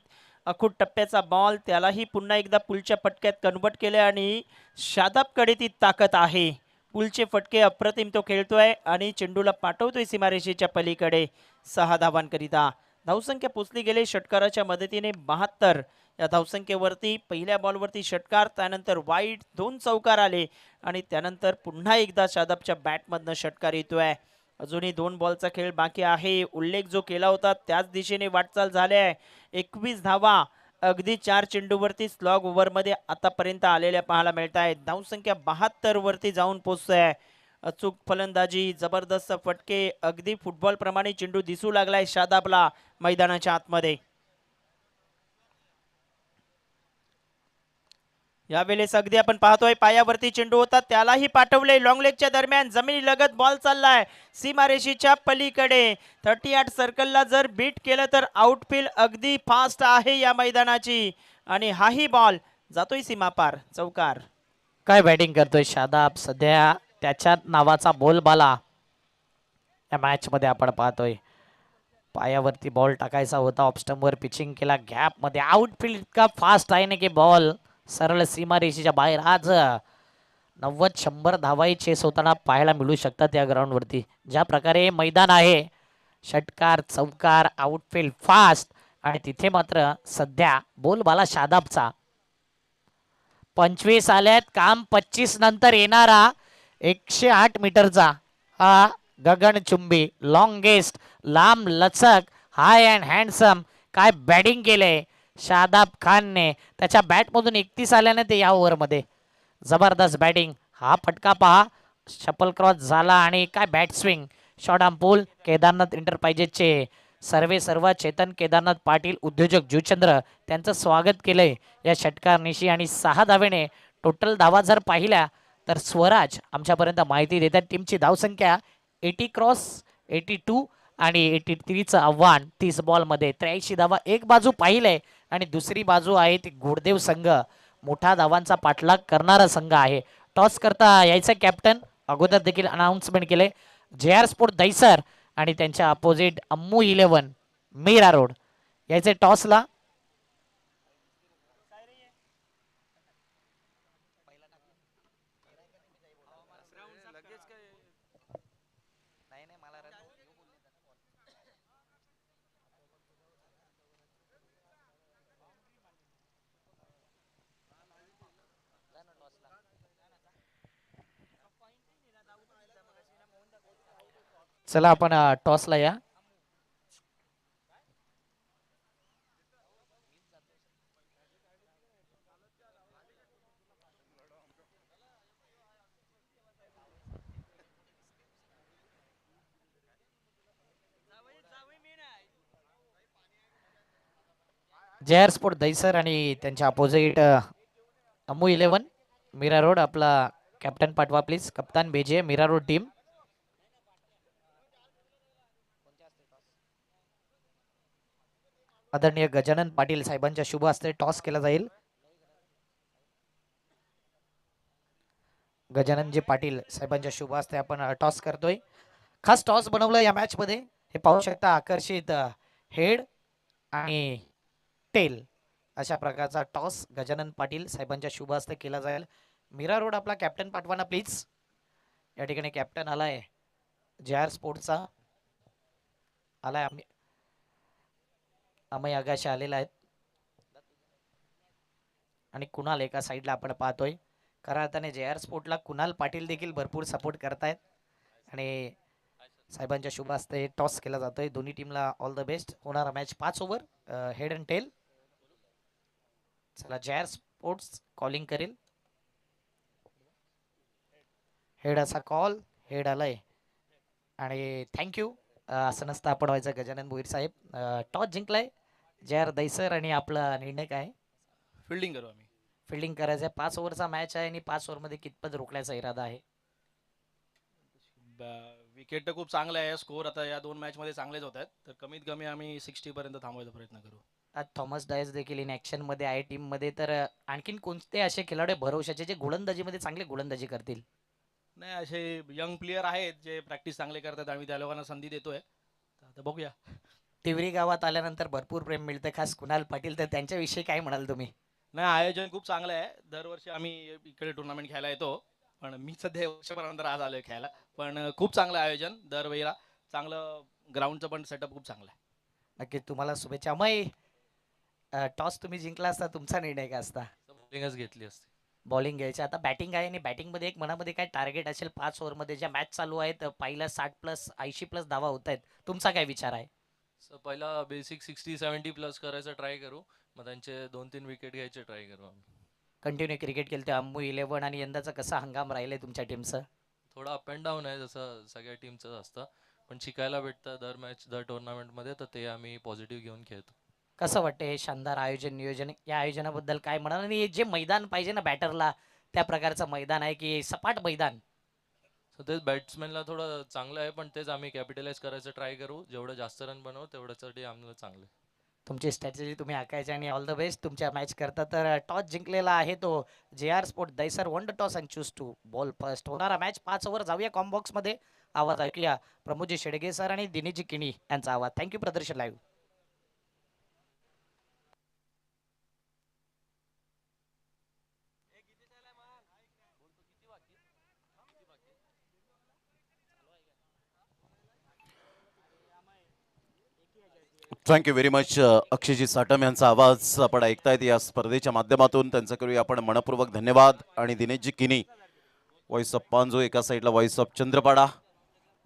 अखूट टप्प्याचा बॉल त्यालाही पुन्हा एकदा पुलच्या फटक्यात कन्वर्ट केले आणि शादाबकडे ती ताकद आहे. पुलचे फटके अप्रतिम तो खेळतोय आणि चेंडूला पाठवतोय सीमारेषेच्या पलीकडे 6 धावांकरिता. धावसंख्या पोचली गेले षटकाराच्या मदतीने 72. या धावसंख्येवरती पहिल्या बॉलवरती षटकार, त्यानंतर वाईट, 2 चौकार आले आणि त्यानंतर पुन्हा एकदा शादाबच्या बॅटमधनं षटकार येतोय. अजूनही 2 बॉलचा खेळ बाकी आहे. उल्लेख जो केला होता त्याच दिशेने वाटचाल झाली आहे. 21 धावा अगदी 4 चेंडूवरती स्लॉग ओव्हरमध्ये आतापर्यंत आलेल्या पाहायला मिळत आहेत. धावसंख्या 72 वरती जाऊन पोहोचतोय. अचूक फलंदाजी, जबरदस्त फटके, अगदी फुटबॉल प्रमाणे चेंडू दिसू लागलाय शादाबला मैदानाच्या आतमध्ये. यावेळेस अगदी आपण पाहतोय पायावरती चेंडू होता, त्यालाही पाठवले. लॉंग लेगच्या दरम्यान जमिनी लगत बॉल चाललाय सीमारेषेच्या पलीकडे. 38 सर्कलला जर बीट केलं तर आउटफील्ड अगदी फास्ट आहे या मैदानाची आणि हाही बॉल जातोय सीमापार, चौकार.
काय बॅटिंग करतोय शादाब. सध्या त्याच्या नावाचा बोलबाला या मॅच मध्ये आपण पाहतोय. पायावरती बॉल टाकायचा होता, ऑफस्टंपवर पिचिंग केला, गॅप मध्ये. आउटफील्ड इतका फास्ट आहे ना की बॉल सरळ सीमारेषेच्या बाहेर. आज 90-100 धावाही चेस होताना पाहायला मिळू शकतात या ग्राउंडवरती. ज्या प्रकारे मैदान आहे, षटकार, चौकार, आउटफील्ड फास्ट आणि तिथे मात्र सध्या बोलबाला शादाबचा. 25 आल्यात, काम 25 नंतर येणारा 108 मीटरचा हा गगनचुंबी, लॉंगेस्ट, लांब लचक, हाय अँड हँडसम. काय बॅटिंग केलंय शादाब खानने. त्याच्या बॅटमधून 31 आल्याने ते या ओव्हरमध्ये जबरदस्त बॅटिंग. हा फटका पहा, शपल क्रॉस झाला आणि काय बॅट स्विंग. शॉर्ट आर्म पूल, केदारनाथ एंटरप्राइजेसचे सर्व चेतन केदारनाथ पाटील, उद्योजक जुचंद्र, त्यांचं स्वागत केलंय या षटकारनिशी. आणि 6 धावेने टोटल धावा जर पाहिल्या तर स्वराज आमच्यापर्यंत माहिती देतात. टीमची धावसंख्या 80 क्रॉस 82 आणि 83चं आव्हान 30 बॉलमध्ये 83 धावा. एक बाजू पाहिलंय आणि दुसरी बाजू आहे ती घोडदेव संघ, मोठा धावांचा पाठलाग करणारा संघ आहे. टॉस करता यायचं कॅप्टन, अगोदर देखील अनाउन्समेंट केले. JR स्पोर्ट दहिसर आणि त्यांच्या अपोजिट अम्मू 11 मीरा रोड यायचे टॉसला. चला आपण टॉसला या. JR स्पोर्ट दहिसर आणि त्यांच्या अपोजिट अम्मू 11 मीरा रोड. आपला कॅप्टन पाठवा प्लीज. कप्तान बेजे मीरा रोड टीम. आदरणीय गजानन पाटील साहेबांच्या शुभ हस्ते टॉस केला जाईल. गजाननजी पाटील साहेबांच्या शुभ हस्ते आपण टॉस करतोय. खास टॉस बनवलं या मॅच मध्ये. हे पाहू शकता आकर्षित हेड आणि टेल अशा प्रकारचा टॉस गजानन पाटील साहेबांच्या शुभ हस्ते केला जाईल. मीरा रोड आपला कॅप्टन पाठवा ना प्लीज. या ठिकाणी कॅप्टन आलाय JR स्पोर्टचा, आलाय अमय आगाशे आलेला आहेत आणि कुणाल एका साईडला आपण पाहतोय. खऱ्या अर्थाने JR स्पोर्टला कुणाल पाटील देखील भरपूर सपोर्ट करतायत आणि साहेबांच्या शुभ हस्ते टॉस केला जातोय. दोन्ही टीमला ऑल द बेस्ट. होणारा match 5 over head and tail. चला JR स्पोर्ट्स कॉलिंग करेल. हेड असा कॉल, हेड आलाय आणि थँक्यू. असं नसतं आपण व्हायचं गजानन भोईर साहेब. टॉस जिंकलाय JR दहिसर आणि आपला निर्णय काय?
फिल्डिंग करू आम्ही.
फिल्डिंग करायचं आहे. 5 ओव्हरचा मॅच आहे आणि 5 ओव्हरमध्ये कितपत रोखण्याचा इरादा आहे?
विकेट तर खूप चांगला आहे. स्कोर आता या 2 मॅचमध्ये चांगलेच होत आहेत, तर कमीत कमी आम्ही 60 पर्यंत थांबवायचा प्रयत्न करू.
आज थॉमस डायस देखील इन ॲक्शन मध्ये आहे टीम मध्ये. तर आणखीन कोणते असे खेळाडू भरवशाचे जे गोलंदाजीमध्ये चांगले गोलंदाजी करतील?
नाही, असे यंग प्लेयर आहेत जे प्रॅक्टिस चांगले करतात. आम्ही त्या लोकांना संधी देतोय, तर आता बघूया.
तिवरी गावात आल्यानंतर भरपूर प्रेम मिळतं, खास कुणाल पाटील. तर त्यांच्याविषयी काय म्हणाल तुम्ही?
नाही, आयोजन खूप चांगलं आहे. दरवर्षी आम्ही इकडे टुर्नामेंट खेळायला येतो, पण मी सध्या वर्षभरानंतर आज आलोय खेळायला. पण खूप चांगलं आयोजन दरवेळेला. चांगलं ग्राउंडचं पण सेटअप खूप चांगलं आहे.
नक्की तुम्हाला शुभेच्छा. मय टॉस तुम्ही जिंकला असता, तुमचा निर्णय काय असता?
बॉलिंगच घेतली असती.
बॉलिंग घ्यायची. आता बॅटिंग आहे आणि बॅटिंगमध्ये एक मनामध्ये काय टार्गेट असेल 5 ओव्हरमध्ये? ज्या मॅच चालू आहेत पहिला 60+ 80+ धावा होत आहेत, तुमचा काय विचार आहे?
पहिला बेसिक 60-70 प्लस करायचा ट्राय करू, मग त्यांचे 2-3 विकेट घ्यायचे ट्राय करू आम्ही.
कंटिन्यू क्रिकेट केलं ते अम्मू 11 आणि यंदाचा कसा हंगाम राहिलाय तुमच्या टीमचं?
थोडा अप अँड डाऊन आहे, जसं सगळ्या टीमचं असतं, पण शिकायला भेटतं दर मॅच दर टुर्नामेंटमध्ये, तर ते आम्ही पॉझिटिव्ह घेऊन खेळतो.
कसं वाटतं हे शानदार आयोजन नियोजन? या आयोजनाबद्दल काय म्हणाल? आणि हे जे मैदान पाहिजे ना बॅटरला, त्या प्रकारचं मैदान आहे की सपाट मैदान?
सो तेच बॅट्समॅनला थोडं चांगलं आहे, पण तेच आम्ही कॅपिटलाइज करायचं ट्राय करू. जेवढं जास्त रन बनवू तेवढ्यासाठी आम्हाला चांगलं आहे.
तुमची स्ट्रॅटेजी तुम्ही आखायची आणि ऑल द बेस्ट तुमच्या मॅच करता. तर टॉस जिंकलेला आहे तो JR sport Dahisar. Won the toss and choose to ball first. होणारा मॅच 5 ओव्हर. जाऊया कॉम्बॉक्स मध्ये. आवाज ऐकूया प्रमोदजी शेडगे सर आणि दिनेशजी किणी यांचा आवाज. Thank you Pradarshan live.
Thank you very much. अक्षयजी साटम यांचा आवाज आपण ऐकतायत या स्पर्धेच्या माध्यमातून. त्यांचं करूया आपण मनपूर्वक धन्यवाद. आणि दिनेशजी किनी व्हॉइस ऑफ पांजो, एका साईडला व्हॉइस ऑफ चंद्रपाडा,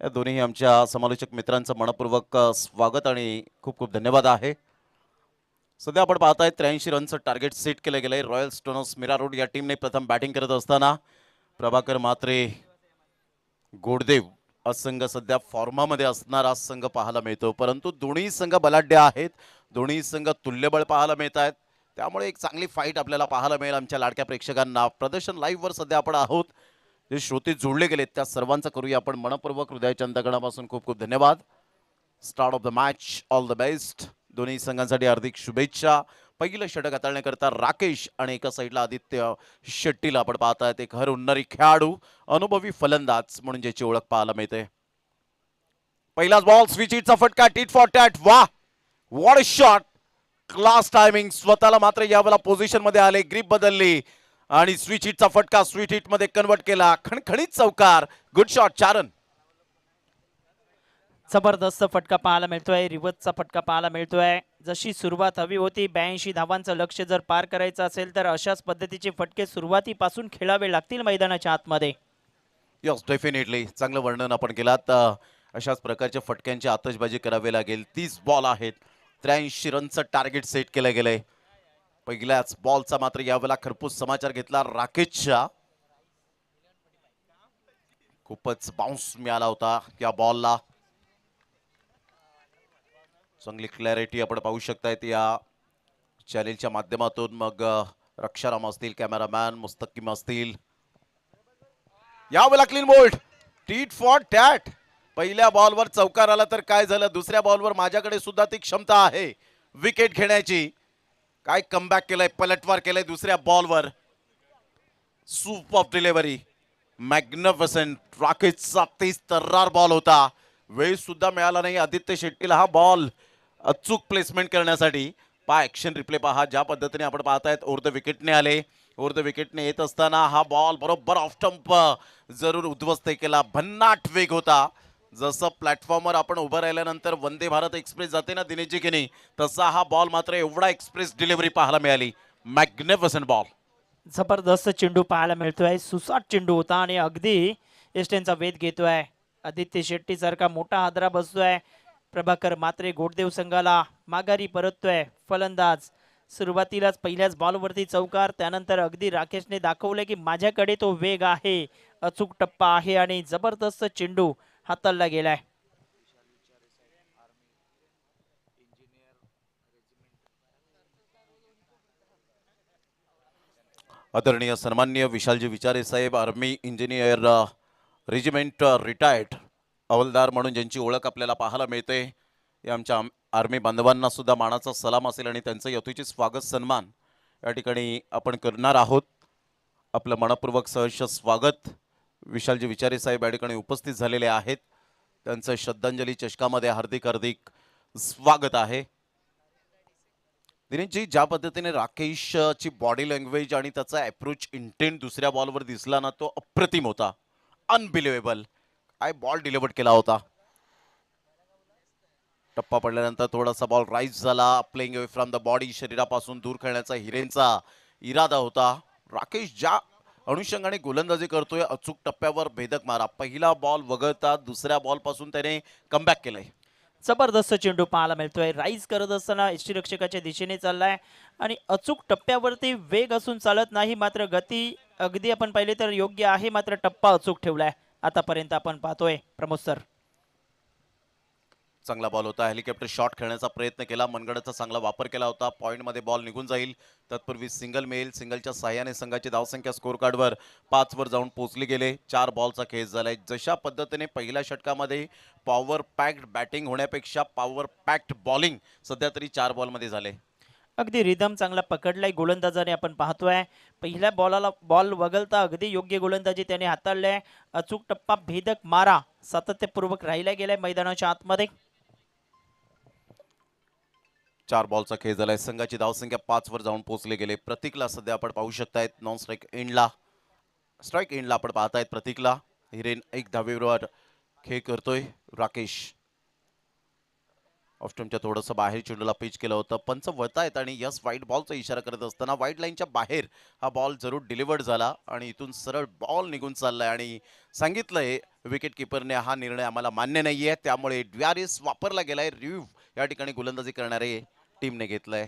या दोन्ही आमच्या समालोचक मित्रांचं मनपूर्वक स्वागत आणि खूप खूप धन्यवाद आहे. सध्या आपण पाहताय 83 रनचं टार्गेट सेट केलं गेलंय. रॉयल स्टोनर्स मीरा रोड या टीमने प्रथम बॅटिंग करत असताना प्रभाकर म्हात्रे, गोडदेव हा संघ सध्या फॉर्मामध्ये असणारा संघ पाहायला मिळतो. परंतु दोन्ही संघ बलाढ्य आहेत, दोन्ही संघ तुल्यबळ पाहायला मिळत आहेत. त्यामुळे एक चांगली फाईट आपल्याला पाहायला मिळेल आमच्या लाडक्या प्रेक्षकांना. प्रदर्शन लाईव्हवर सध्या आपण आहोत. जे श्रोते जोडले गेलेत त्या सर्वांचं करूया आपण मनपूर्वक हृदयाच्या अंतकणापासून खूप खूप धन्यवाद. Start of the match. All the best. दोन्ही संघांसाठी हार्दिक शुभेच्छा. पहिलं षटक हाताळण्याकरता राकेश आणि एका साईडला आदित्य शेट्टीला आपण पाहतायत. एक हर उन्नरी खेळाडू, अनुभवी फलंदाज म्हणून ज्याची ओळख पाहायला मिळते. पहिलाच बॉल, स्विच हिटचा फटका, टीट फॉर टॅट. वा, what a shot. Class timing. स्वतःला मात्र यावेळेला पोझिशन मध्ये आले, ग्रीप बदलली आणि स्विच हिटचा फटका स्वीट हिट मध्ये कन्वर्ट केला. खणखणीत चौकार. गुड शॉट चारण.
जबरदस्त फटका पाहायला मिळतोय, रिव्हर्सचा फटका पाहायला मिळतोय. जशी सुरुवात हवी होती, 82 धावांचं लक्ष्य जर पार करायचं असेल तर अशाच पद्धतीचे फटके सुरुवातीपासून खेळावे लागतील मैदानाच्या आतमध्ये.
यस, डेफिनेटली चांगलं वर्णन आपण केलात. अशाच प्रकारच्या फटक्यांची आतषबाजी करावी लागेल. 30 बॉल आहेत, 83 रनचं टार्गेट सेट केलं गेलंय. पहिल्याच बॉलचा मात्र यावेळेला खरपूस समाचार घेतला राकेशचा. खूपच बाउन्स मिळाला होता या बॉलला. चांगली क्लॅरिटी आपण पाहू शकतायत या चॅनेलच्या माध्यमातून. मग रक्षाराम असतील, कॅमेरामॅन मुस्तकिम असतील. यावेळेला clean bowled, tit for tat. पहिल्या बॉलवर चौकार आला तर काय झालं, दुसऱ्या बॉलवर माझ्याकडे सुद्धा ती क्षमता आहे विकेट घेण्याची. काय कमबॅक केलंय, पलटवार केलंय दुसऱ्या बॉलवर. Super delivery, magnificent. राकेशचा 30 तर्रार बॉल होता. वेळ सुद्धा मिळाला नाही आदित्य शेट्टीला हा बॉल अचूक प्लेसमेंट करण्यासाठी. पहा ऍक्शन रिप्ले पहा, ज्या पद्धतीने आपण पाहतायत. ओव्हर द विकेटने आले. ओव्हर द विकेटने येत असताना हा बॉल बरोबर ऑफ स्टंप जरूर उद्ध्वस्त केला. भन्नाट वेग होता. जसं प्लॅटफॉर्मवर आपण उभं राहिल्यानंतर वंदे भारत एक्सप्रेस जाते ना दिनेशजी की नाही, तसा हा बॉल मात्र एवढा एक्सप्रेस डिलिव्हरी पाहायला मिळाली. Magnificent ball.
जबरदस्त चेंडू पाहायला मिळतोय, सुसाट चेंडू होता आणि अगदी एस्टेनचा वेध घेतोय. आदित्य शेट्टी सारखा मोठा हादरा बसतोय. प्रभाकर मात्रे गोडदेव संघाला माघारी परततोय. फलंदाज सुरुवातीलाच पहिल्याच बॉलवरती चौकार. त्यानंतर अगदी राकेशने दाखवले की माझ्याकडे तो वेग आहे, अचूक टप्पा आहे आणि जबरदस्त चेंडू हाताळला गेलाय.
आदरणीय सन्माननीय विशालजी विचारे साहेब, आर्मी इंजिनियर रेजिमेंट रिटायर्ड हवालदार म्हणून ज्यांची ओळख आपल्याला पाहायला मिळते, या आमच्या आर्मी बांधवांना सुद्धा मानाचा सलाम असेल आणि त्यांचं यथोचित स्वागत सन्मान या ठिकाणी आपण करणार आहोत. आपलं मनपूर्वक सहर्ष स्वागत. विशालजी विचारे साहेब या ठिकाणी उपस्थित झालेले आहेत. त्यांचं श्रद्धांजली चषकामध्ये हार्दिक हार्दिक स्वागत आहे. दिनेशजी, ज्या पद्धतीने राकेशची बॉडी लँग्वेज आणि त्याचा अप्रोच इंटेंट दुसऱ्या बॉलवर दिसला ना, तो अप्रतिम होता. अनबिलिव्हेबल. काय बॉल डिलिव्हर्ड केला होता. टप्पा पडल्यानंतर थोडासा बॉल राईज झाला. Playing away from the body, शरीरापासून दूर खेळण्याचा हिरेनचा इरादा होता. राकेश ज्या अनुषंगाने गोलंदाजी करतोय, अचूक टप्प्यावर भेदक मारा. पहिला बॉल वगळता दुसऱ्या बॉल पासून त्याने कमबॅक केलंय.
जबरदस्त चेंडू पाहायला मिळतोय. राईज करत असताना यष्टीरक्षकाच्या दिशेने चाललाय आणि अचूक टप्प्यावरती वेग असून चालत नाही, मात्र गती अगदी आपण पाहिले तर योग्य आहे, मात्र टप्पा अचूक ठेवलाय आतापर्यंत आपण पाहतोय. प्रमोद सर,
चांगला बॉल होता. हेलिकॉप्टर शॉट खेळण्याचा प्रयत्न केला, मनगडाचा चांगला वापर केला होता. पॉईंटमध्ये बॉल निघून जाईल. तत्पूर्वी सिंगल मिळेल. सिंगलच्या साह्याने संघाची धावसंख्या स्कोर कार्डवर 5 वर जाऊन पोहोचली गेले. 4 बॉलचा खेळ झालाय. जशा पद्धतीने पहिल्या षटकामध्ये पॉवर पॅक्ड बॅटिंग होण्यापेक्षा पॉवर पॅक्ड बॉलिंग सध्या तरी 4 बॉलमध्ये झाले.
अगदी रिदम चांगला पकडलाय गोलंदाजाने आपण पाहतोय. पहिल्या बॉलाला बॉल वगळता अगदी योग्य गोलंदाजी त्याने हाताळलाय. अचूक टप्पा, भेदक मारा सातत्यपूर्वक राहिला गेलाय मैदानाच्या आतमध्ये.
4 बॉलचा खेळ झालाय. संघाची धावसंख्या 5 वर जाऊन पोहोचले गेले. प्रतीकला सध्या आपण पाहू शकतायत नॉन स्ट्राईक एंडला. स्ट्राईक एंडला आपण पाहतायत प्रतीकला. हिरेन 1 धावेवर खेळ करतोय. राकेश ऑफस्टमच्या थोडंसं बाहेर चेंडूला पिच केलं होतं. पंच वळतायत आणि यस वाईट बॉलचा इशारा करत असताना वाईट लाईनच्या बाहेर हा बॉल जरूर डिलिव्हर्ड झाला आणि इथून सरळ बॉल निघून चाललाय आणि सांगितलंय विकेट किपरने हा निर्णय आम्हाला मान्य नाहीये, त्यामुळे ड्युआरिस वापरला गेलाय. रिव्ह या ठिकाणी गोलंदाजी करणारे टीमने घेतलंय.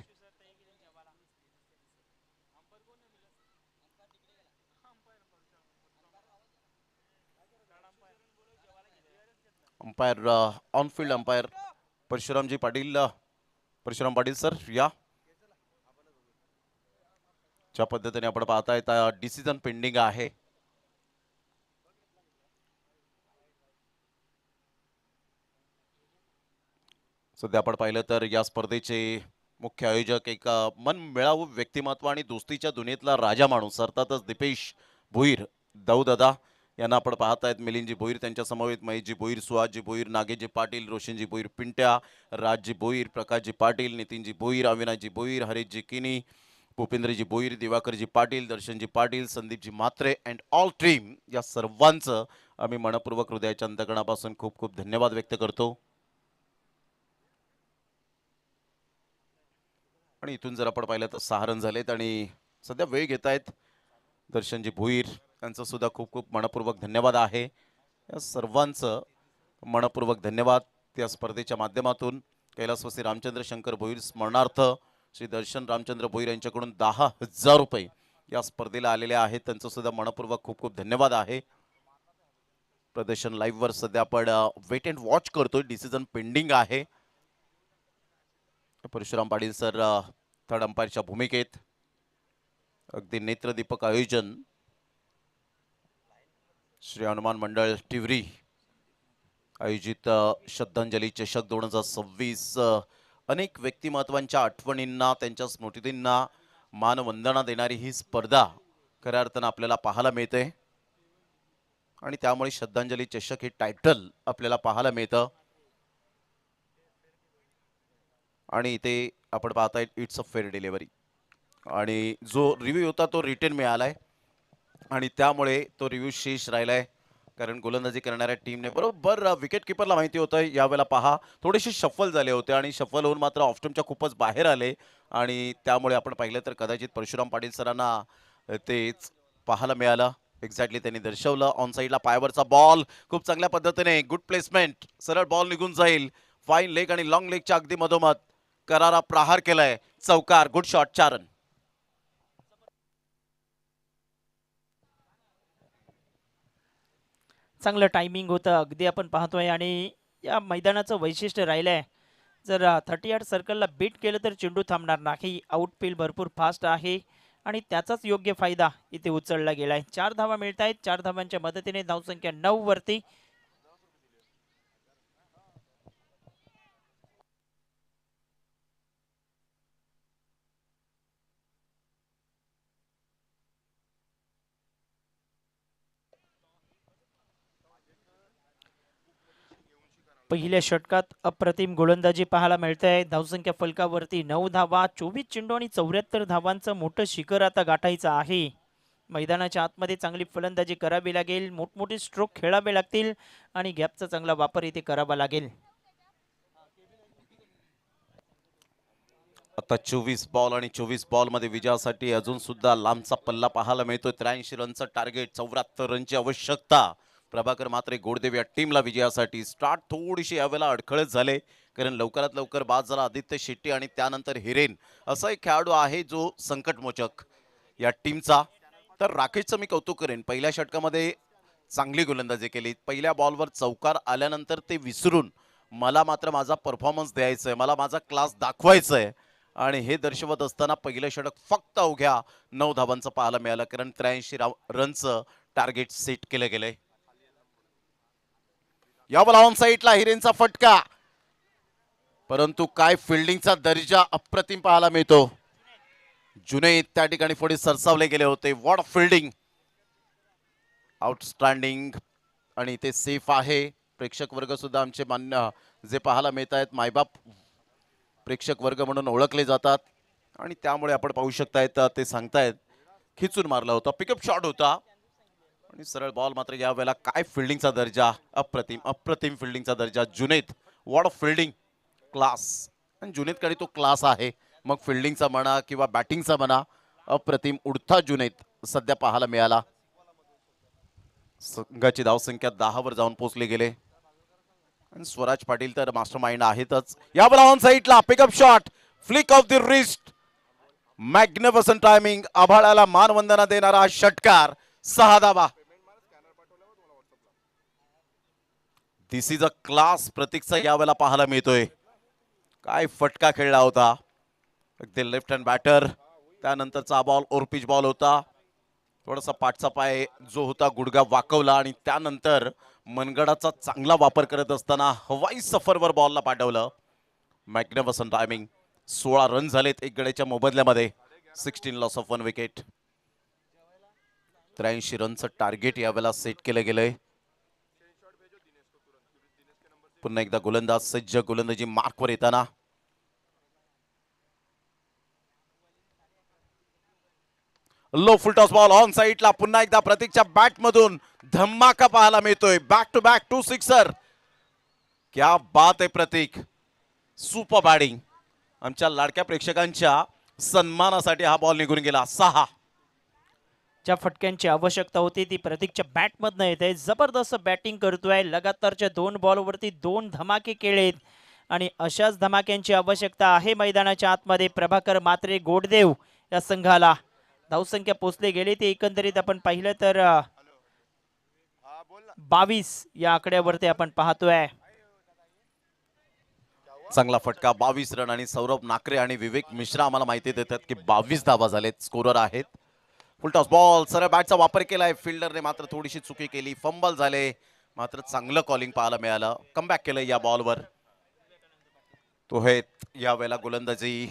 अंपायर ऑन फील्ड अंपायर परशुरामजी पाटील. परशुराम पाटील सर या. ज्या पद्धतीने आपण पाहताय डिसिजन पेंडिंग आहे. सध्या आपण पाहिलं तर या स्पर्धेचे मुख्य आयोजक एक मनमिळावू व्यक्तिमत्व आणि दोस्तीच्या दुनियेतला राजा माणूस अर्थातच दीपेश भोईर दाऊदादा यांना आपण पाहत आहेत. मिलिंदजी भोईर, त्यांच्या समवेत महेशजी भोईर, सुहासजी भोईर, नागेशजी पाटील, रोशनजी भोईर पिंट्या, राजजी भोईर, प्रकाशजी पाटील, नितीनजी भोईर, अविनाशजी भोईर, हरीशजी किनी, भूपेंद्रजी Bhoir, दिवाकरजी Patil, दर्शनजी Patil, Sandeepji Mhatre and all team, या सर्वांचं आम्ही मनपूर्वक हृदयाच्या अंतकणापासून खूप खूप धन्यवाद व्यक्त करतो. आणि इथून जर आपण पाहिलं तर 6 रन झालेत आणि सध्या वेळ घेत आहेत दर्शनजी भोईर, यांचं सुद्धा खूप खूप मनपूर्वक धन्यवाद आहे. या सर्वांचं मनपूर्वक धन्यवाद. त्या स्पर्धेच्या माध्यमातून कैलासवासी रामचंद्र शंकर भोईर स्मरणार्थ श्री दर्शन रामचंद्र भोईर यांच्याकडून 10,000 रुपये या स्पर्धेला आलेले आहेत. त्यांचं सुद्धा मनपूर्वक खूप खूप धन्यवाद आहे. प्रदर्शन लाईव्ह वर सध्या आपण वेट अँड वॉच करतोय, डिसिजन पेंडिंग आहे. परशुराम पाटील सर थर्ड अंपायरच्या भूमिकेत, अगदी नेत्रदीपक आयोजन श्री हनुमान मंडळ टिवरी आयोजित श्रद्धांजली चषक 2026 अनेक व्यक्तिमत्वांच्या आठवणींना, त्यांच्या स्मृतींना मानवंदना देणारी ही स्पर्धा खऱ्या अर्थानं आपल्याला पाहायला मिळते. आणि त्यामुळे श्रद्धांजली चषक हे टायटल आपल्याला पाहायला मिळतं. आणि इथे आपण पाहताय इट्स अ फेअर डिलिव्हरी, आणि जो रिव्ह्यू होता तो रिटर्न मिळालाय आणि त्यामुळे तो रिव्ह्यू शेष राहिलाय. कारण गोलंदाजी करणाऱ्या टीमने बरोबर विकेट किपरला माहिती होतं यावेळेला पहा थोडेसे शफल झाले होते आणि शफल होऊन मात्र ऑफस्टम्पच्या खूपच बाहेर आले आणि त्यामुळे आपण पाहिलं तर कदाचित परशुराम पाटील सरांना तेच पाहायला मिळालं. एक्झॅक्टली त्यांनी दर्शवलं. ऑन साईडला पायावरचा बॉल खूप चांगल्या पद्धतीने, गुड प्लेसमेंट, सरळ बॉल निघून जाईल. फाईन लेग आणि लॉंग लेगच्या अगदी मधोमध करारा प्रहार केलाय, चौकार, गुड शॉट, 4 रन.
चांगलं टायमिंग होतं अगदी आपण पाहतोय. आणि या मैदानाचं वैशिष्ट्य राहिलंय, जर 38 सर्कलला बीट केलं तर चेंडू थांबणार नाही. आउटफील्ड भरपूर फास्ट आहे आणि त्याचाच योग्य फायदा इथे उचलला गेलाय. 4 धावा मिळत आहेत. 4 धावांच्या मदतीने धावसंख्या 9 वरती. पहिल्या षटकात अप्रतिम गोलंदाजी पाहायला मिळते आहे. धावसंख्या फलकावरती 9 धावा, 24 चेंडू आणि 74 धावांचं मोठं शिखर आता गाठायचं आहे. मैदानाच्या आतमध्ये चांगली फलंदाजी करावी लागेल, मोठमोठे स्ट्रोक खेळावे लागतील आणि गॅपचा चांगला वापर इथे करावा लागेल.
आता 24 बॉल आणि 24 बॉल मध्ये विजयासाठी अजून सुद्धा लांबचा पल्ला पाहायला मिळतोय. 83 रनचं टार्गेट, 74 रनची आवश्यकता. प्रभाकर मात्रे गोडदेव या टीमला विजयासाठी. स्टार्ट थोडीशी यावेळेला अडखळत झाले कारण लवकरात लवकर बाद झाला आदित्य शेट्टी आणि त्यानंतर हिरेन असा एक खेळाडू आहे जो संकटमोचक या टीमचा. तर राकेशचं मी कौतुक करेन, पहिल्या षटकामध्ये चांगली गोलंदाजी केली. पहिल्या बॉलवर चौकार आल्यानंतर ते विसरून मला मात्र माझा परफॉर्मन्स द्यायचा आहे, मला माझा क्लास दाखवायचा आहे आणि हे दर्शवत असताना पहिलं षटक फक्त अवघ्या 9 धावांचं पाहायला मिळालं कारण 83 रनचं टार्गेट सेट केलं गेलंय. यावेळेला ऑन साईडला हिरेनचा फटका, परंतु काय फिल्डिंगचा दर्जा अप्रतिम पाहायला मिळतो. जुनैद त्या ठिकाणी पुढे सरसावले गेले होते. व्हॉट फिल्डिंग, आउटस्टँडिंग, आणि ते सेफ आहे. प्रेक्षक वर्ग सुद्धा आमचे मान्य जे पाहायला मिळत आहेत मायबाप प्रेक्षक वर्ग म्हणून ओळखले जातात आणि त्यामुळे आपण पाहू शकतायत ते सांगतायत खिचून मारला होता, पिकअप शॉट होता आणि सरळ बॉल. मात्र यावेळेला काय फिल्डिंगचा दर्जा, अप्रतिम अप्रतिम फिल्डिंगचा दर्जा. Junaid, what fielding, class. आणि जुनैदकडे तो क्लास आहे, मग फिल्डिंगचा म्हणा किंवा बॅटिंगचा म्हणा, अप्रतिम उडता जुनैद सध्या पाहायला मिळाला. संघाची धावसंख्या 10 वर जाऊन पोहोचले गेले आणि स्वराज पाटील तर मास्टर माइंड आहेतच. यावेळेला ऑन साईडला pickup shot, flick off the wrist, magnificent timing, आभाळाला मानवंदना देणारा षटकार, 6 धावा. दिस इज अ क्लास प्रतीकचा यावेळेला पाहायला मिळतोय. काय फटका खेळला होता, अगदी लेफ्ट हँड बॅटर. त्यानंतरचा बॉल ओरपिच बॉल होता, थोडासा पाठचा पाय जो होता गुडघा वाकवला आणि त्यानंतर मनगडाचा चांगला वापर करत असताना हवाई सफरवर बॉलला पाठवलं. Magnificent timing. 16 रन झालेत एक गड्याच्या मोबदल्यामध्ये. 16 लॉस ऑफ 1 विकेट. 83 रनचं टार्गेट यावेळेला सेट केलं गेलंय. पुन्हा एकदा गोलंदाज सज्ज, गोलंदाजी मार्कवर येताना. लो फुलटॉस बॉल ऑन साईडला. पुन्हा एकदा प्रतीकच्या बॅट मधून धमाका पाहायला मिळतोय. Back to back 2 sixer. क्या बात आहे प्रतीक, सुपर बॅटिंग. आमच्या लाडक्या प्रेक्षकांच्या सन्मानासाठी हा बॉल निघून गेला. 6.
ज्या फटक्यांची आवश्यकता होती ती प्रतीकच्या बॅटमधनं येते. जबरदस्त बॅटिंग करतोय. लगातारच्या 2 बॉलवरती 2 धमाके केलेत आणि अशाच धमाक्यांची आवश्यकता आहे मैदानाच्या आतमध्ये. प्रभाकर मात्रे गोडदेव या संघाला धावसंख्या पोचली गेली ती एकंदरीत आपण पाहिलं तर 22 या आकड्यावरती आपण पाहतोय.
चांगला फटका. 22 रन. आणि सौरभ नाकरे आणि विवेक मिश्रा आम्हाला माहिती देतात की 22 धावा झालेत, स्कोरर आहेत. Full toss ball. सरळ बॅटचा वापर केलाय फिल्डरने, मात्र थोडीशी चुकी केली. फंबल झाले, मात्र चांगलं कॉलिंग पाहायला मिळालं. कमबॅक केलं या बॉलवर. तो हे या वेळेला गोलंदाजी.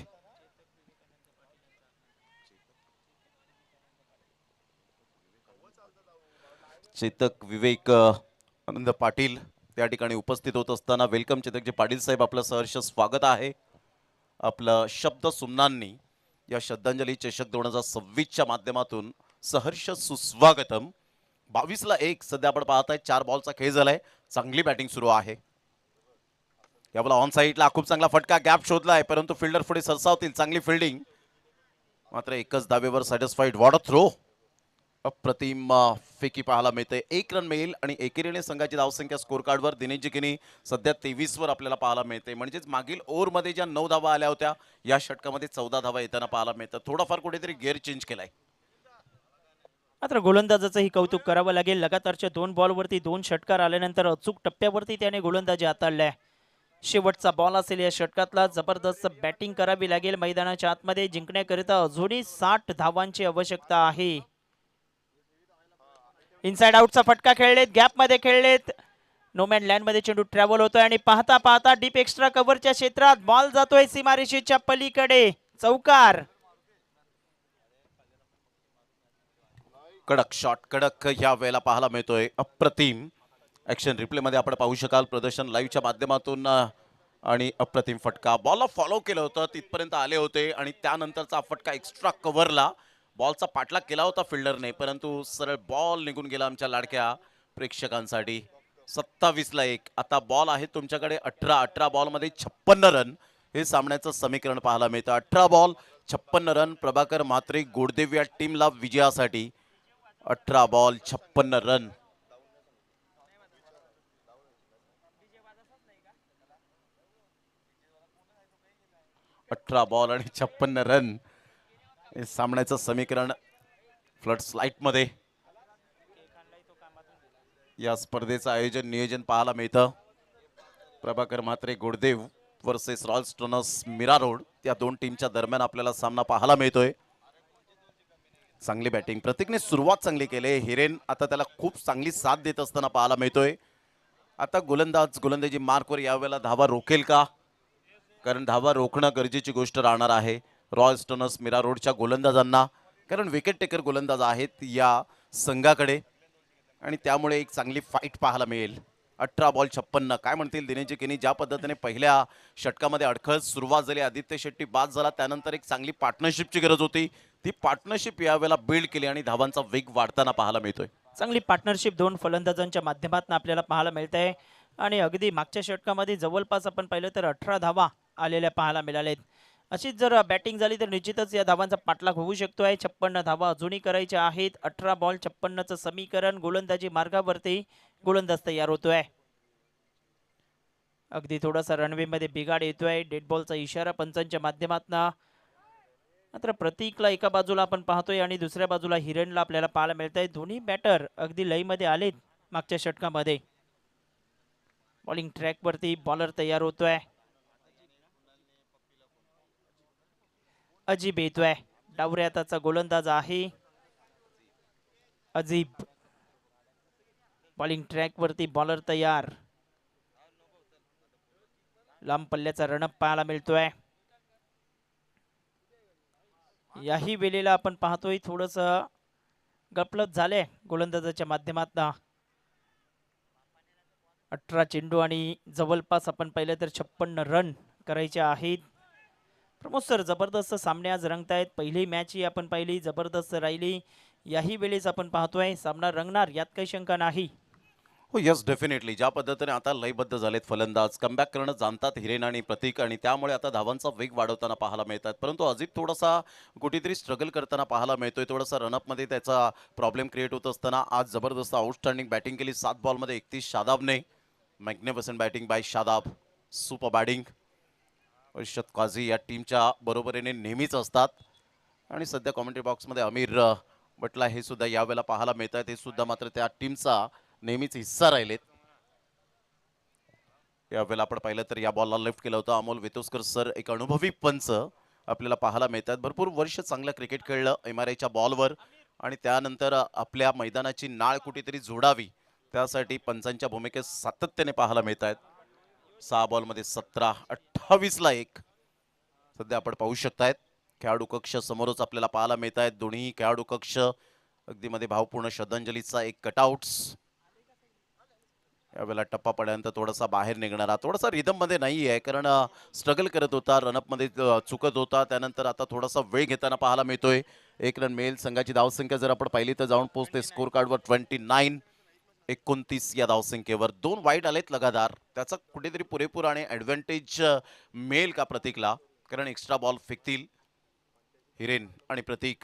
चेतक विवेक आनंद पाटील त्या ठिकाणी उपस्थित होत असताना. वेलकम चेतकजी पाटील साहेब, आपलं सहर्ष स्वागत आहे. आपलं शब्द सुमनांनी या श्रद्धांजली चषक 2026च्या माध्यमातून सहर्ष सुस्वागतम. 22ला 1 सध्या आपण पाहताय. 4 बॉलचा खेळ झालाय. चांगली बॅटिंग सुरू आहे. यावेळेला ऑन साईडला खूप चांगला फटका. गॅप शोधलाय, परंतु फिल्डर पुढे सरसावतील. चांगली फिल्डिंग, मात्र एकच धावेवर सॅटिस्फाईड. What a throw. अप्रतिम फेकी पाहायला मिळते. 1 रन मिळेल आणि एकेरीने संघाची धावसंख्या स्कोर कार्डवर दिनेश जिकिनी सध्या 23 वर आपल्याला पाहायला मिळते. म्हणजेच मागील ओव्हरमध्ये ज्या 9 धावा आल्या होत्या, या षटकामध्ये 14 धावा येताना पाहायला मिळतात. थोडाफार कुठेतरी गिअर चेंज केलाय.
मात्र गोलंदाजाचंही कौतुक करावं लागेल. लगातारच्या 2 बॉलवरती 2 षटकार आल्यानंतर अचूक टप्प्यावरती त्याने गोलंदाजी हाताळलाय. शेवटचा बॉल असेल या षटकातला. जबरदस्त बॅटिंग करावी लागेल मैदानाच्या आतमध्ये. जिंकण्याकरिता अजूनही 60 धावांची आवश्यकता आहे. इनसाइड आउटचा फटका खेळलेत, गॅप मध्ये खेळलेत. नोमॅन लँड मध्ये चेंडू ट्रॅव्हल होतोय आणि पाहता पाहता डीप एक्स्ट्रा कव्हरच्या क्षेत्रात बॉल जातोय सीमारेषेच्या पलीकडे. चौकार.
कडक शॉट, कडक या वेळेला पाहायला मिळतोय. अप्रतिम. ऍक्शन रिप्ले मध्ये आपण पाहू शकाल प्रदर्शन लाईव्हच्या माध्यमातून. आणि अप्रतिम फटका. बॉलला फॉलो केलं होतं, तिथपर्यंत आले होते आणि त्यानंतरचा फटका एक्स्ट्रा कव्हरला. बॉलचा पाठलाग केला होता फिल्डरने, परंतु सरळ बॉल निघून गेला आमच्या लाडक्या प्रेक्षकांसाठी. 27ला 1. आता बॉल आहे तुमच्याकडे 18 बॉलमध्ये 56 रन. हे सामन्याचं समीकरण पाहायला मिळतं. 18 बॉल 56 रन. प्रभाकर म्हात्रे गोडदेव या टीमला विजयासाठी 18 बॉल 56 रन. बॉल आणि 56 रन हे सामन्याचं समीकरण फ्लड स्लाइट मध्ये या स्पर्धेचं आयोजन नियोजन पाहायला मिळतं. Prabhakar Mhatre Goddev versus Royal Stoners Mira Road या 2 टीमच्या दरम्यान आपल्याला सामना पाहायला मिळतोय. चांगली बॅटिंग प्रतीकने सुरुवात चांगली केली. हिरेन आता त्याला खूप चांगली साथ देत असताना पाहायला मिळतोय. आता गोलंदाजी मार्कवर यावेळेला धावा रोखेल का, कारण धावा रोखणं गरजेची गोष्ट राहणार आहे रॉयल स्टोनर्स मीरा रोडच्या गोलंदाजांना, कारण विकेट टेकर गोलंदाज आहेत या संघाकडे आणि त्यामुळे एक चांगली फाईट पाहायला मिळेल. 18 बॉल 56. काय म्हणतील दिनेश जिकिनी. ज्या पद्धतीने पहिल्या षटकामध्ये अडखळ सुरुवात झाली, आदित्य शेट्टी बाद झाला, त्यानंतर एक चांगली पार्टनरशिपची गरज होती. ती पार्टनरशिप यावेळेला बिल्ड केली आणि धावांचा वेग वाढताना पाहायला मिळतोय.
चांगली पार्टनरशिप 2 फलंदाजांच्या माध्यमातून आपल्याला पाहायला मिळते आणि अगदी मागच्या षटकामध्ये जवळपास आपण पाहिलं तर 18 धावा आलेल्या पाहायला मिळालेत. अशीच जर बॅटिंग झाली तर निश्चितच या धावांचा पाठलाग होऊ शकतोय. 56 धावा अजूनही करायच्या आहेत. 18 बॉल 56चं समीकरण. गोलंदाजी मार्गावरती गोलंदाज तयार होतोय. अगदी थोडासा रनवे मध्ये बिघाड येतोय. डेड बॉलचा इशारा पंचांच्या माध्यमातून. मात्र प्रतीकला एका बाजूला आपण पाहतोय आणि दुसऱ्या बाजूला हिरेनला आपल्याला पाहायला मिळतंय. दोन्ही बॅटर अगदी लईमध्ये आलेत मागच्या षटकामध्ये. बॉलिंग ट्रॅक वरती बॉलर तयार होतोय. अजीब येतोय. डावरे हाताचा गोलंदाज आहे अजीब. बॉलिंग ट्रॅक वरती बॉलर तयार. लांब पल्ल्याचा रणप पाहायला मिळतोय. याही वेळेला आपण पाहतोय थोडस गपलत झाले गोलंदाजाच्या माध्यमातून. 18 चेंडू आणि जवळपास आपण पाहिलं तर 56 रन करायचे आहेत. प्रमोद सर, जबरदस्त सामने आज रंगतायत. पहिली मॅच ही आपण पाहिली, जबरदस्त राहिली. याही वेळेस आपण पाहतोय सामना रंगणार, यात काही शंका नाही.
हो यस डेफिनेटली. ज्या पद्धतीने आता लयबद्ध झालेत फलंदाज, कमबॅक करणं जाणतात हिरेन आणि प्रतीक, आणि त्यामुळे आता धावांचा वेग वाढवताना पाहायला मिळतात. परंतु अजित थोडासा कुठेतरी स्ट्रगल करताना पाहायला मिळतोय. थोडासा रनअपमध्ये त्याचा प्रॉब्लेम क्रिएट होत असताना आज जबरदस्त आउटस्टँडिंग बॅटिंग केली. 7 बॉलमध्ये 31 शादाबने. Magnificent batting by Shadab, super batting. Arshad Kazi या टीमच्या बरोबरीने नेहमीच असतात. आणि सध्या कॉमेंट्री बॉक्समध्ये अमीर बटला हे सुद्धा यावेळेला पाहायला मिळत आहेत. हे सुद्धा मात्र त्या टीमचा नेहमीच हिस्सा राहिलेत. यावेळेला आपण पाहिलं तर या बॉलला लेफ्ट केलं होतं अमोल वेतोस्कर सर, एक अनुभवी पंच आपल्याला पाहायला मिळतात. भरपूर वर्ष चांगलं क्रिकेट खेळलं MRIच्या बॉलवर, आणि त्यानंतर आपल्या मैदानाची नाळ कुठेतरी जोडावी त्यासाठी पंचांच्या भूमिकेत सातत्याने पाहायला मिळत आहेत. 6 बॉलमध्ये 17, 28ला 1 सध्या आपण पाहू शकतायत. खेळाडू कक्ष समोरच आपल्याला पाहायला मिळत आहेत. दोन्ही खेळाडू कक्ष अगदी मध्ये भावपूर्ण श्रद्धांजलीचा एक कटआउट्स. यावेळेला टप्पा पडल्यानंतर थोडासा बाहेर निघणारा, थोडासा रिदम मध्ये नाही आहे, कारण स्ट्रगल करत होता, रनअप मध्ये चुकत होता. त्यानंतर आता थोडासा वेळ घेताना पाहायला मिळतोय. 1 रन मिळेल. संघाची धावसंख्या जर आपण पाहिली तर जाऊन पोहोचते स्कोर कार्डवर 29 या धावसंख्येवर. 2 वाईट आलेत लगातार. त्याचा कुठेतरी पुरेपूर आणि ऍडव्हान्टेज मिळेल का प्रतीकला, कारण एक्स्ट्रा बॉल फेकतील हिरेन आणि प्रतीक.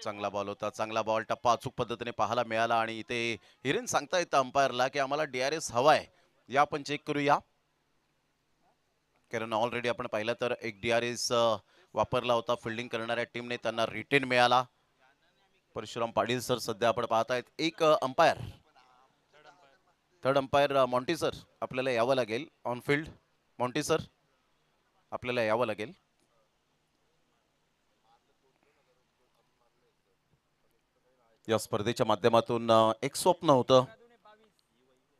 चांगला बॉल होता, चांगला बॉल. टप्पा अचूक पद्धतीने पाहायला मिळाला, आणि इथे हिरेन सांगता येतं अंपायरला की आम्हाला DRS हवाय. या आपण चेक करूया, कारण ऑलरेडी आपण पाहिलं तर एक DRS वापरला होता फिल्डिंग करणाऱ्या टीमने, त्यांना रिटेन मिळाला. परशुराम पाटील सर सध्या आपण पाहतायत. एक umpire, third umpire Monty sir आपल्याला यावं लागेल ऑन फील्ड. मॉन्टी सर आपल्याला यावं लागेल. या स्पर्धेच्या माध्यमातून एक स्वप्न होतं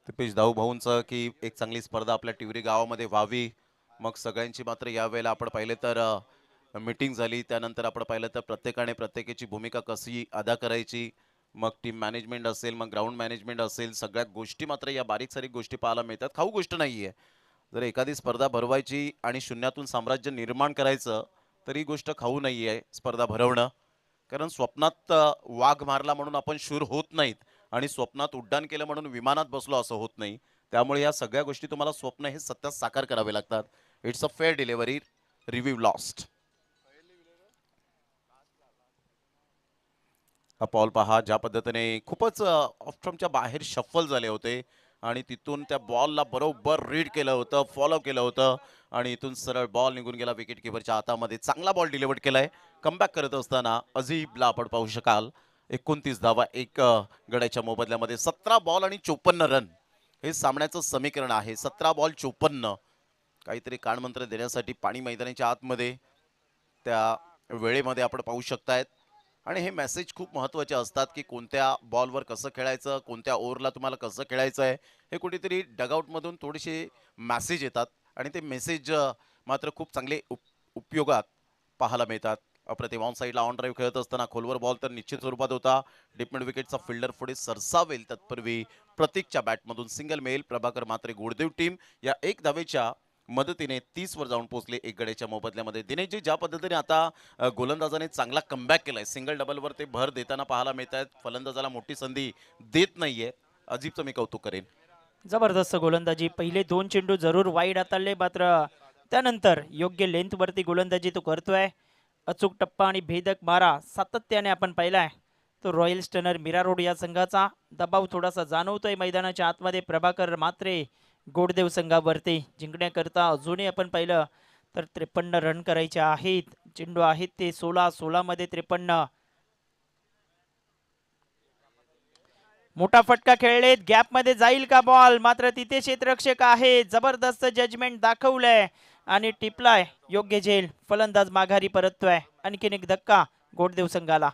दिपेश दाऊ भाऊंचं की एक चांगली स्पर्धा आपल्या टिवरी गावामध्ये व्हावी. मग सगळ्यांची मात्र यावेळेला आपण पाहिलं तर मीटिंग झाली. त्यानंतर आपण पाहिलं तर प्रत्येकाने प्रत्येकाची भूमिका कशी अदा करायची, मग टीम मॅनेजमेंट असेल, मग ग्राउंड मॅनेजमेंट असेल, सगळ्या गोष्टी मात्र या बारीक सारीक गोष्टी पाहायला मिळतात. खाऊ गोष्ट नाहीये. जर एखादी स्पर्धा भरवायची आणि शून्यातून साम्राज्य निर्माण करायचं तर ही गोष्ट खाऊ नाहीये स्पर्धा भरवणं. कारण स्वप्नात वाघ मारला म्हणून आपण शूर होत नाहीत, आणि स्वप्नात उड्डाण केलं म्हणून विमानात बसलो असं होत नाही. त्यामुळे या सगळ्या गोष्टी तुम्हाला स्वप्न हे सत्यात साकार करावे लागतात. It's a fair delivery, review lost. हा बॉल पहा, ज्या पद्धतीने खूपच ऑफ्टमच्या बाहेर शफल झाले होते, आणि तिथून त्या बॉलला बरोबर रीड केलं होतं, फॉलो केलं होतं, आणि इथून सरळ बॉल निघून गेला विकेट किपरच्या हातामध्ये. चांगला बॉल डिलिव्हर केलाय. कमबॅक करत असताना अझीबला आपण पाहू शकाल. 29 धावा, 1 गड्याच्या मोबदल्यामध्ये. 17 बॉल आणि 54 रन हे सामन्याचं समीकरण आहे. 17 बॉल 54. काहीतरी कानमंत्र देण्यासाठी पाणी मैदानाच्या आतमध्ये त्या वेळेमध्ये आपण पाहू शकतायत. आणि हे मेसेज खूप महत्त्वाचे असतात की कोणत्या बॉलवर कसं खेळायचं, कोणत्या ओव्हरला तुम्हाला कसं खेळायचं आहे, हे कुठेतरी डगआउटमधून थोडेसे मेसेज येतात, आणि ते मेसेज मात्र खूप चांगले उपयोगात पाहायला मिळतात. अप्रतिम ऑन साईडला ऑन ड्राईव्ह खेळत असताना खोलवर बॉल तर निश्चित स्वरूपात होता. डीप मिड विकेटचा फिल्डर पुढे सरसावेल तत्पूर्वी प्रतीकच्या बॅटमधून सिंगल मिळेल. प्रभाकर मात्रे गुडदेव टीम या 1 धावेच्या मदतीने 30 वर जाऊन पोहोचले 1 गड्याच्या मोबदल्यामध्ये. दिनेशजी, ज्या पद्धतीने आता गोलंदाजाने चांगला कमबॅक केलाय, सिंगल डबलवर ते भर देताना पाहायला मिळत आहेत. फलंदाजाला मोठी संधी देत नाहीये. अजिबचं मी कौतुक करेन.
जबरदस्त गोलंदाजी. पहिले 2 चेंडू जरूर वाईड हाताळले, मात्र त्यानंतर योग्य लेंथ वरती गोलंदाजी तो करतोय. अचूक टप्पा आणि भेदक मारा सातत्याने आपण पाहिलाय. तो रॉयल स्टनर मीरा रोड या संघाचा दबाव थोडासा जाणवतोय मैदानाच्या आतमध्ये. प्रभाकर मात्रे गोडदेव संघावरती जिंकण्याकरता अजूनही आपण पाहिलं तर 53 रन करायचे आहेत. चेंडू आहेत ते 16 मध्ये 53. मोठा फटका खेळलेत. गॅप मध्ये जाईल का बॉल, मात्र तिथे क्षेत्ररक्षक आहे. जबरदस्त जजमेंट दाखवलंय आणि टिपलाय योग्य झेल. फलंदाज माघारी परततोय. आणखीन एक धक्का गोडदेव संघाला.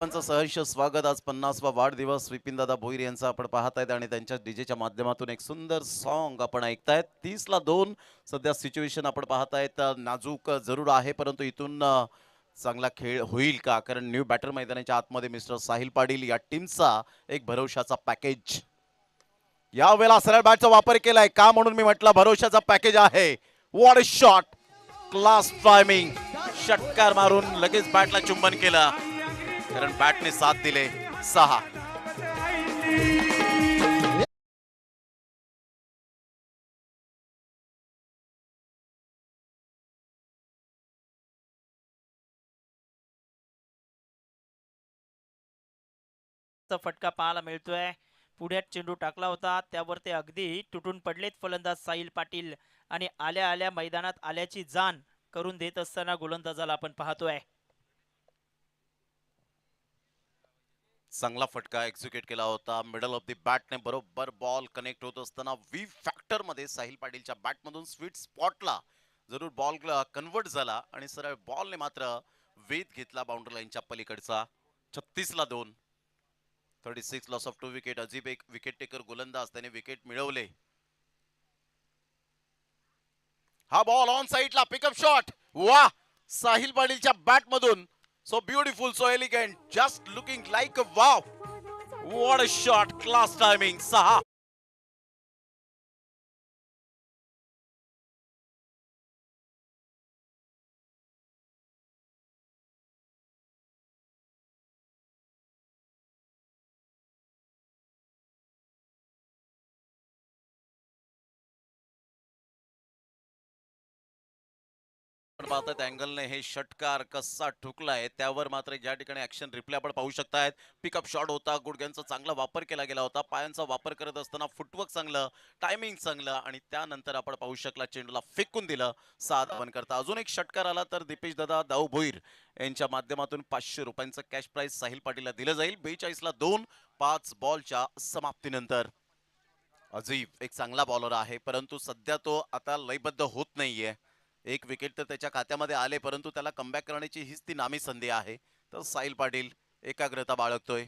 सर्वांचं सहर्ष स्वागत. आज 50वा वाढदिवस विपिनदादा भोईर यांचा आपण पाहत आहेत आणि त्यांच्या डीजेच्या माध्यमातून एक सुंदर सॉन्ग आपण ऐकतायत. 30-2 सध्या सिच्युएशन आपण पाहतायत. नाजूक जरूर आहे, परंतु इथून चांगला खेळ होईल का? कारण न्यू बॅटर मैदानाच्या आतमध्ये मिस्टर साहिल पाटील या टीमचा एक भरवशाचा पॅकेज. यावेळेला सरळ बॅटचा वापर केलाय का म्हणून मी म्हटलं भरवशाचा पॅकेज आहे. What a shot, class timing. षटकार मारून लगेच बॅटला चुंबन केलं, कारण बॅटने साथ दिले. 6
चा फटका पाहायला मिळतोय. पुढ्यात चेंडू टाकला होता, त्यावर ते अगदी तुटून पडलेत फलंदाज साहिल पाटील आणि आल्या आल्या मैदानात आल्याची जाण करून देत असताना गोलंदाजाला आपण पाहतोय.
चांगला फटका एक्झिक्यूट केला होता. मिडल ऑफ द बॅटने बरोबर बॉल कनेक्ट होत असताना व्ही फॅक्टर मध्ये साहिल पाटीलच्या बॅटमधून स्वीट स्पॉटला जरूर बॉल कन्वर्ट झाला आणि सरळ बॉलने मात्र वेध घेतला बाउंड्री लाईनच्या पलीकडचा. 36-2. 36 लॉस ऑफ 2 विकेट. अजीब एक विकेट टेकर गोलंदाज, त्याने विकेट मिळवले. हा बॉल ऑन साइडला पिकअप शॉट. वा, साहिल पाटीलच्या बॅट मधून. So beautiful, so elegant, just looking like a wow. What a shot, class timing. 6 पाहतात अँगलने हे षटकार कसा ठुकलाय त्यावर मात्र या ठिकाणी ऍक्शन रिप्ले आपण पाहू शकतायत. पिकअप शॉट होता, गुडघ्यांचा चांगला वापर केला गेला होता, पायांचा वापर करत असताना फुटवर्क चांगलं, टायमिंग चांगलं आणि त्यानंतर आपण पाहू शकला चेंडूला फेकून दिलं 6 धावन करता. अजून एक षटकार आला तर दीपेश दादा दाऊ भोईर यांच्या माध्यमातून 500 रुपयांचं कॅश प्राइज साहिल पाटीलला दिलं जाईल. 42-2 5 बॉलच्या समाप्तीनंतर. अजीब एक चांगला बॉलर आहे, परंतु सध्या तो आता लयबद्ध होत नाहीये. एक विकेट तर त्याच्या खात्यामध्ये आले, परंतु त्याला कमबॅक करण्याची हीच ती नामी संधी आहे. तर साहिल पाटील एकाग्रता बाळगतोय.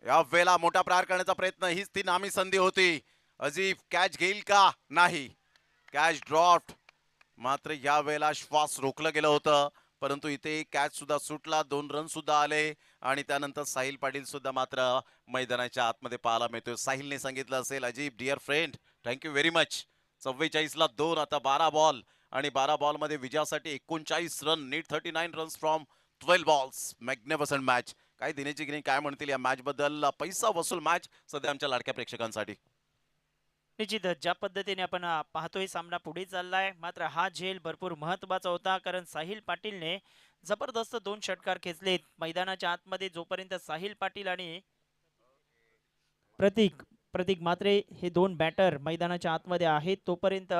या वेळेला मोठा प्रहार करण्याचा प्रयत्न, हीच ती नामी संधी होती. अजीब कॅच घेईल का? नाही, कॅच ड्रॉप्ड. मात्र या वेळेला श्वास रोखलं गेलं होतं, परंतु इथे कॅच सुद्धा सुटला, 2 रन सुद्धा आले आणि त्यानंतर साहिल पाटील सुद्धा मात्र मैदानाच्या आतमध्ये पाहायला मिळतोय. साहिलने सांगितलं असेल, अजीब डिअर फ्रेंड, थँक्यू व्हेरी मच. 44-2 आता 12 बॉल आणि 12 बॉल मध्ये विजयासाठी 39 run. Need 39 runs from 12 balls. Magnificent match. काय दिनेशजी की काय म्हणतील या मॅच बद्दल? पैसा वसूल मॅच सध्या आमच्या लाडक्या प्रेक्षकांसाठी.
निश्चितच ज्या पद्धतीने आपण पाहतोय सामना पुढे चाललाय, मात्र हा झेल भरपूर महत्वाचा होता, कारण साहिल पाटीलने जबरदस्त 2 षटकार खेचलेत. मैदानाच्या आतमध्ये जोपर्यंत साहिल पाटील आणि प्रतीक प्रतीक मात्रे हे 2 बॅटर मैदानाच्या आतमध्ये आहेत, तोपर्यंत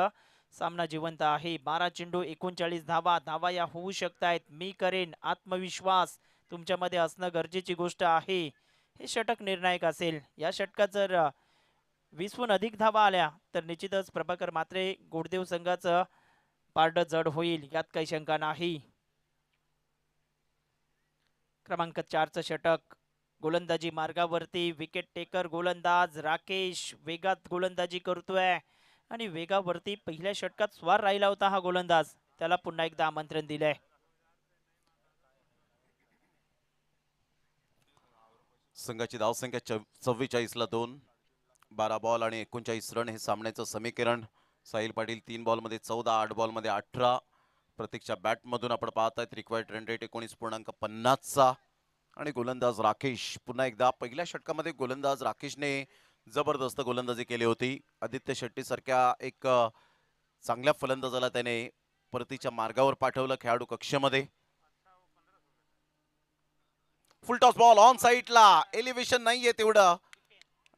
सामना जिवंत आहे. 12 चेंडू 39 धावा. धावा या होऊ शकतायत. मी करेन, आत्मविश्वास तुमच्यामध्ये असणं गरजेची गोष्ट आहे. हे षटक निर्णायक असेल. या षटकात जर 20हून अधिक धावा आल्या तर निश्चितच प्रभाकर मात्रे गोडदेव संघाचं पारडं जड होईल, यात काही शंका नाही. क्रमांक 4चं षटक. गोलंदाजी मार्गावरती विकेट टेकर गोलंदाज राकेश वेगात गोलंदाजी करतोय आणि वेगावरती पहिल्या षटकात स्वार राहिला होता हा गोलंदाज, त्याला पुन्हा एकदा आमंत्रण दिलंय.
संघाची धावसंख्या 44-2. 12 बॉल आणि 39 रन हे सामन्याचं समीकरण. साहिल पाटील 3 बॉलमध्ये 14, 8 बॉलमध्ये 18. प्रतीकच्या बॅटमधून आपण पाहतायत रिक्वायर्ड रन रेट 19.50चा आणि गोलंदाज राकेश पुन्हा एकदा. पहिल्या षटकामध्ये गोलंदाज राकेशने जबरदस्त गोलंदाजी केली होती. आदित्य शेट्टी सारख्या एक चांगल्या फलंदाजाला त्याने परतीच्या मार्गावर पाठवलं खेळाडू कक्षामध्ये. फुल टॉस बॉल ऑन साइडला, एलिव्हेशन नाहीये तेवढं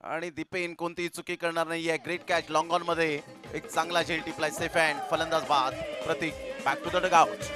आणि दीपेन कोणतीही चुकी करणार नाहीये. ग्रेट कॅच लॉंग ऑन मध्ये, एक चांगला झेल टिपलाय सेफ हँड. फलंदाज बाद. प्रतीक बॅक टू द डगआउट.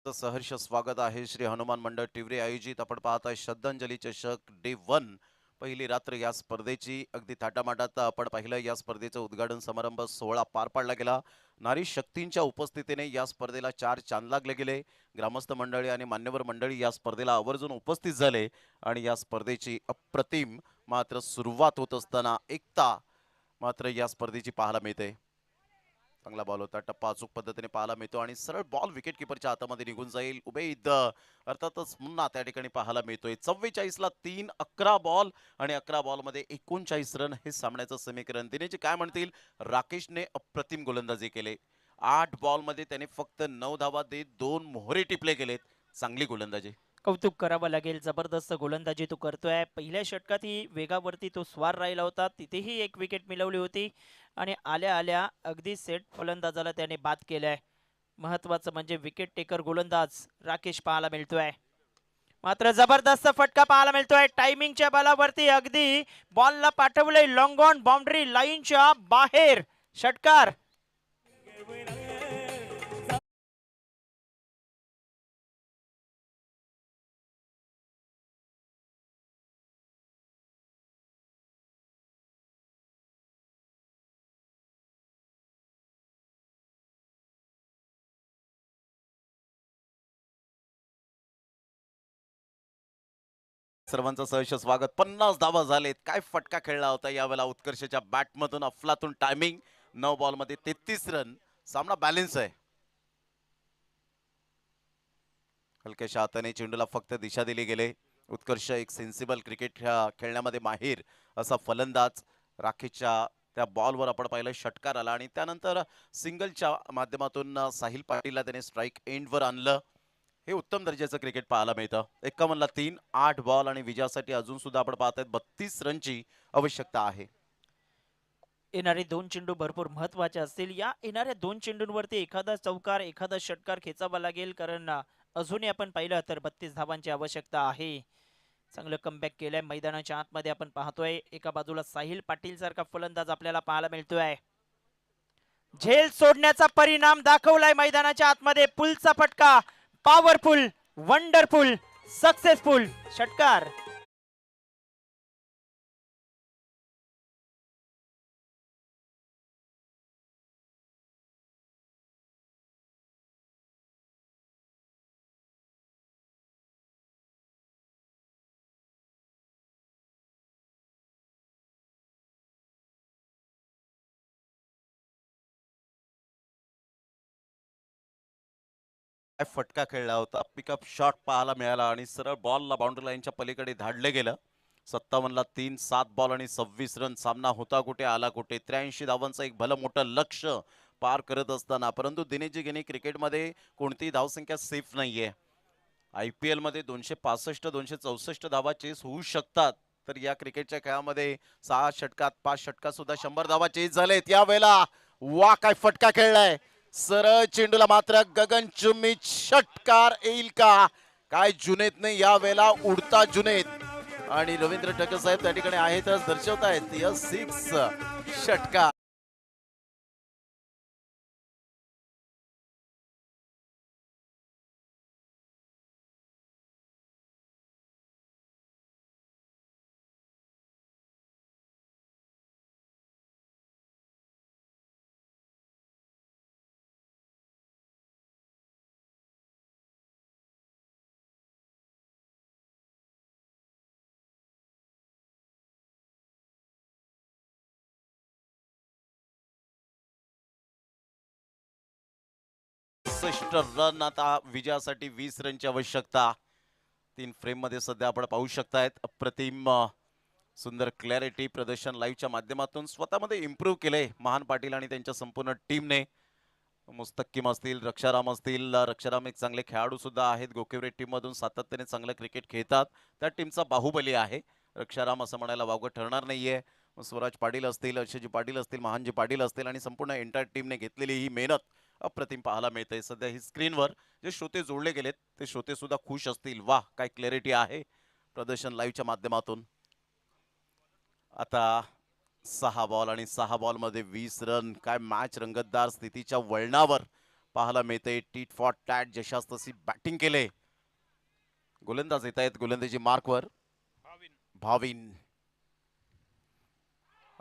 सहर्ष स्वागत आहे श्री हनुमान मंडळ टिवरे आयोजित आपण पाहताय श्रद्धांजली चषक डे 1 पहिली रात्र या स्पर्धेची अगदी थाटामाटात आपण पाहिलं या स्पर्धेचं उद्घाटन समारंभ सोहळा पार पाडला गेला नारी शक्तींच्या उपस्थितीने या स्पर्धेला 4 चांद लागले गेले ग्रामस्थ मंडळी आणि मान्यवर मंडळी या स्पर्धेला आवर्जून उपस्थित झाले आणि या स्पर्धेची अप्रतिम मात्र सुरुवात होत असताना एकता मात्र या स्पर्धेची पाहायला मिळते चांगला बॉल होता टप्पा अचूक पद्धतीने पाहायला मिळतो आणि सरळ बॉल विकेट किपरच्या हातामध्ये निघून जाईल उबेद अर्थातच पुन्हा त्या ठिकाणी पाहायला मिळतोय 44 ला 3 11 बॉल आणि 11 बॉल मध्ये 39 रन हे सामन्याचं समीकरण दिनेची काय म्हणतील राकेशने अप्रतिम गोलंदाजी केले 8 बॉल मध्ये त्याने फक्त 9 धावा देत 2 मोहरे टिपले गेलेत चांगली गोलंदाजी
कौतुक करावं लागेल जबरदस्त गोलंदाजी तो करतोय पहिल्या षटकातही वेगावरती तो स्वार राहिला होता तिथेही एक विकेट मिळवली होती आणि आल्या आल्या अगदी सेट फलंदाजाला त्याने बाद केलाय महत्वाचं म्हणजे विकेट टेकर गोलंदाज राकेश पाहायला मिळतोय मात्र जबरदस्त फटका पाहायला मिळतोय टायमिंगच्या बलावरती अगदी बॉलला पाठवलंय लॉंग ऑन बाउंड्री लाईनच्या बाहेर षटकार
सर्वांचं सहर्ष स्वागत 50 धावा झालेत काय फटका खेळला होता यावेळेला उत्कर्षच्या बॅटमधून अफलातून टायमिंग 9 बॉल मध्ये 33 रन सामना बॅलन्स आहे हलक्याशा हाताने चेंडूला फक्त दिशा दिली गेले उत्कर्ष एक सेन्सिबल क्रिकेट खेळण्यामध्ये माहीर असा फलंदाज राखेशच्या त्या बॉलवर आपण पाहिलं षटकार आला आणि त्यानंतर सिंगलच्या माध्यमातून साहिल पाटीलला त्याने स्ट्राईक एंडवर आणलं हे उत्तम दर्जाचं क्रिकेट पाहायला मिळतं 51 ला 3 8 बॉल आणि विजयासाठी अजून सुद्धा आपण पाहतायत 32 रनची आवश्यकता आहे
येणारे 2 चेंडू भरपूर महत्वाचे असतील या येणाऱ्या 2 चेंडूंवरती एखादा चौकार एखादा षटकार खेचावा लागेल कारण अजूनही आपण पाहिलं तर 32 धावांची आवश्यकता आहे चांगलं कमबॅक केलंय मैदानाच्या आतमध्ये आपण पाहतोय एका बाजूला साहिल पाटील सारखा फलंदाज आपल्याला पाहायला मिळतोय झेल सोडण्याचा परिणाम दाखवलाय मैदानाच्या आतमध्ये पुलचा फटका पॉवरफुल वंडरफुल सक्सेसफुल षटकार
काय फटका खेळला होता पिकअप शॉट पाहायला मिळाला आणि सरळ बॉलला बाउंड्री लाईनच्या पलीकडे धाडले गेलं 57 ला 3 7 बॉल आणि 26 रन सामना होता कुठे आला कुठे 83 धावांचं एक भलं मोठं लक्ष पार करत असताना परंतु दिनेशजी गेने क्रिकेटमध्ये कोणतीही धावसंख्या सेफ नाहीये IPL मध्ये 265 264 धावा चेस होऊ शकतात तर या क्रिकेटच्या खेळामध्ये 6 षटकात 5 षटकात सुद्धा 100 धावा चेस झालेत यावेळेला वा काय फटका खेळलाय सरळ चेंडूला मात्र गगनचुंबी षटकार येईल का काय जुनेदने यावेळेला उडता जुनेद आणि रवींद्र ठक्कर साहेब त्या ठिकाणी आहेतच दर्शवतायत या 6 षटकार रन आता विजयासाठी 20 रनची आवश्यकता 3 फ्रेम मध्ये सध्या आपण पाहू शकतायत अप्रतिम सुंदर क्लॅरिटी प्रदर्शन लाईव्हच्या माध्यमातून स्वतःमध्ये इम्प्रूव्ह केले महान पाटील आणि त्यांच्या संपूर्ण टीमने मुस्तकिम असतील रक्षाराम असतील रक्षाराम एक चांगले खेळाडू सुद्धा आहेत गोकेवरे टीम मधून सातत्याने चांगलं क्रिकेट खेळतात त्या टीमचा बाहुबली आहे रक्षाराम असं म्हणायला वावगं ठरणार नाहीये स्वराज पाटील असतील अर्षजी पाटील असतील महानजी पाटील असतील आणि संपूर्ण एंटायर टीमने घेतलेली ही मेहनत अप्रतिम पाहायला मिळते सध्या ही स्क्रीनवर जे श्रोते जोडले गेलेत ते श्रोते सुद्धा खुश असतील वाह काय क्लॅरिटी आहे प्रदर्शन लाईव्हच्या माध्यमातून आता 6 बॉल आणि 6 बॉल मध्ये 20 रन काय मॅच रंगतदार स्थितीच्या वळणावर पाहायला मिळते. टीट फॉर टॅट जशास तशी बॅटिंग केले. गोलंदाज येत आहेत गोलंदाजी मार्कवर. भाविन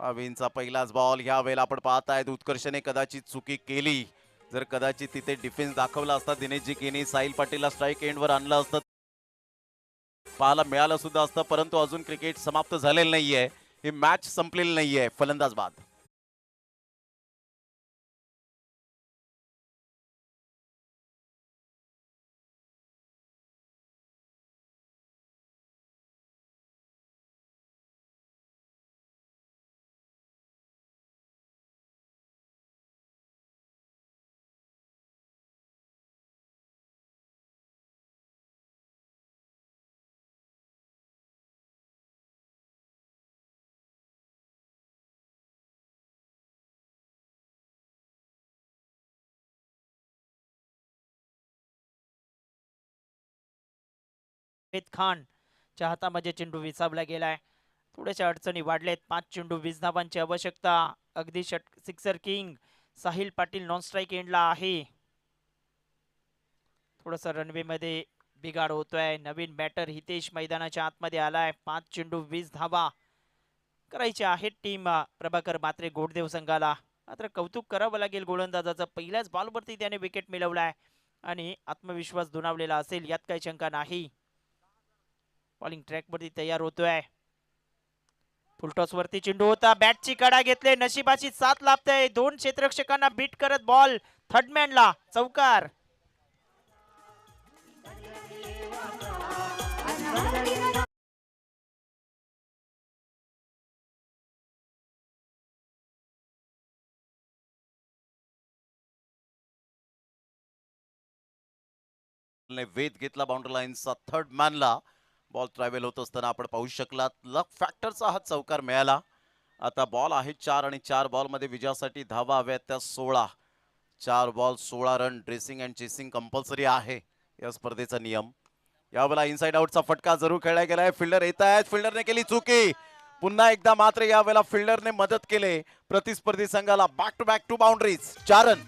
भाविनचा पहिलाच बॉल. ह्या वेळेला आपण पाहतायत उत्कर्षने कदाचित चुकी केली. जर कदाचित तिथे डिफेन्स दाखवला असता दिनेशजी केनी साहिल पाटीलला स्ट्राईक एंडवर आणलं असतं पाहायला मिळालं सुद्धा असतं. परंतु अजून क्रिकेट समाप्त झालेलं नाहीये. ही मॅच संपलेली नाहीये. फलंदाज बाद.
उबेद खान च्या हातामध्ये चेंडू विसावला गेलाय. थोड्याशा अडचणी वाढलेत. 5 चेंडू 20 धावांची आवश्यकता. अगदी sixer king Sahil Patil non strike एंडला आहे. थोडस रनवे मध्ये बिघाड होतोय. नवीन बॅटर हितेश मैदानाच्या आतमध्ये आलाय. 5 चेंडू 20 धावा करायचे आहेत टीम प्रभाकर मात्रे गोडदेव संघाला. मात्र कौतुक करावं लागेल गोलंदाजाचं. पहिल्याच बॉलवरती त्याने विकेट मिळवलाय आणि आत्मविश्वास दुणावलेला असेल यात काही शंका नाही. बॉलिंग ट्रॅक वरती तयार होतोय. फुलटॉस वरती चेंडू होता. बॅटची कडा घेतले. नशिबाची साथ लाभते. 2 क्षेत्ररक्षकांना बीट करत बॉल थर्डमॅनला चौकार.
वेध घेतला बाउंड्री लाईनचा. थर्ड मॅनला बॉल ट्रॅव्हल होत असताना आपण पाहू शकलात. लक फॅक्टरचा हा चौकार मिळाला. आता बॉल आहे 4 आणि 4 बॉल मध्ये विजयासाठी धावा हव्यात त्या 16. 4 ball 16 run. Dressing and chasing compulsory आहे या स्पर्धेचा नियम. यावेळेला इनसाइड आउटचा फटका जरूर खेळला गेलाय. फिल्डर येत आहेत. फिल्डरने केली चुकी. पुन्हा एकदा मात्र यावेळेला फिल्डरने मदत केले प्रतिस्पर्धी संघाला. Back to boundaries. 4 रन.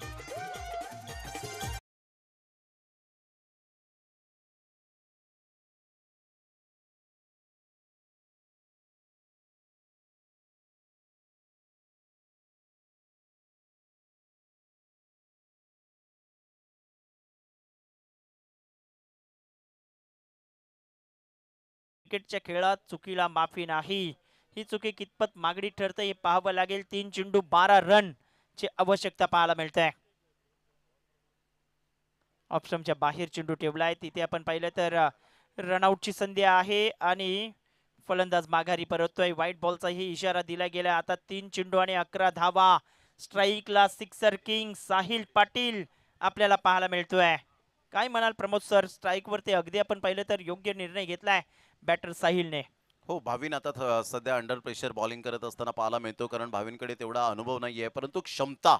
क्रिकेटच्या खेळात चुकीला माफी नाही. ही चुकी कितपत मागणी ठरते हे पाहावं लागेल. 3 चेंडू 12 रन ची आवश्यकता पाहायला मिळते. ऑप्शनच्या बाहेर चेंडू ठेवलाय. तिथे आपण पाहिलं तर रनआउटची संधी आहे आणि फलंदाज माघारी परततोय. व्हाईट बॉलचाही इशारा दिला गेला. आता 3 चेंडू आणि 11 धावा. स्ट्राईकला सिक्सर किंग साहिल पाटील आपल्याला पाहायला मिळतोय. काय म्हणाल प्रमोद सर? स्ट्राईक वरती अगदी आपण पाहिलं तर योग्य निर्णय घेतलाय बॅटर साहिलने.
हो, भाविन आता सध्या अंडर प्रेशर बॉलिंग करत असताना पाहायला मिळतो. कारण भाविनकडे तेवढा अनुभव नाहीये परंतु क्षमता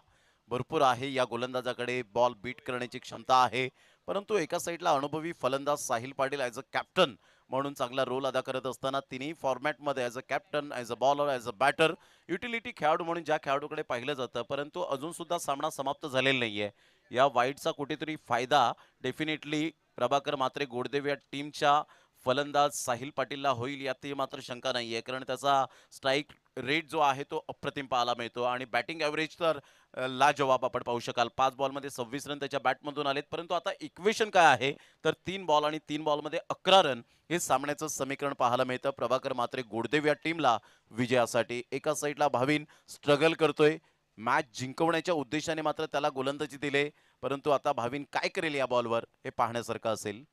भरपूर आहे. या गोलंदाजाकडे बॉल बीट करण्याची क्षमता आहे. परंतु एका साईडला अनुभवी फलंदाज Sahil Patil as a captain म्हणून चांगला रोल अदा करत असताना तिन्ही फॉर्मॅटमध्ये as a captain, as a bowler, as a batter, utility खेळाडू म्हणून ज्या खेळाडूकडे पाहिलं जातं. परंतु अजून सुद्धा सामना समाप्त झालेला नाहीये. या वाईटचा कुठेतरी फायदा डेफिनेटली प्रभाकर मात्रे गोडदेव या टीमच्या फलंदाज साहिल पाटीलला होईल यातही मात्र शंका नाहीये. कारण त्याचा स्ट्राईक रेट जो आहे तो अप्रतिम पाहायला मिळतो आणि बॅटिंग ॲव्हरेज तर लाजवाब आपण पाहू शकाल. 5 बॉलमध्ये 26 रन त्याच्या बॅटमधून आलेत. परंतु आता इक्वेशन काय आहे तर 3 बॉल आणि 3 बॉलमध्ये 11 रन हे सामन्याचं समीकरण पाहायला मिळतं. प्रभाकर मात्रे गोडदेव या टीमला विजयासाठी. एका साईडला भाविन स्ट्रगल करतोय. मॅच जिंकवण्याच्या उद्देशाने मात्र त्याला गोलंदाजी दिले. परंतु आता भाविन काय करेल या बॉलवर हे पाहण्यासारखं असेल.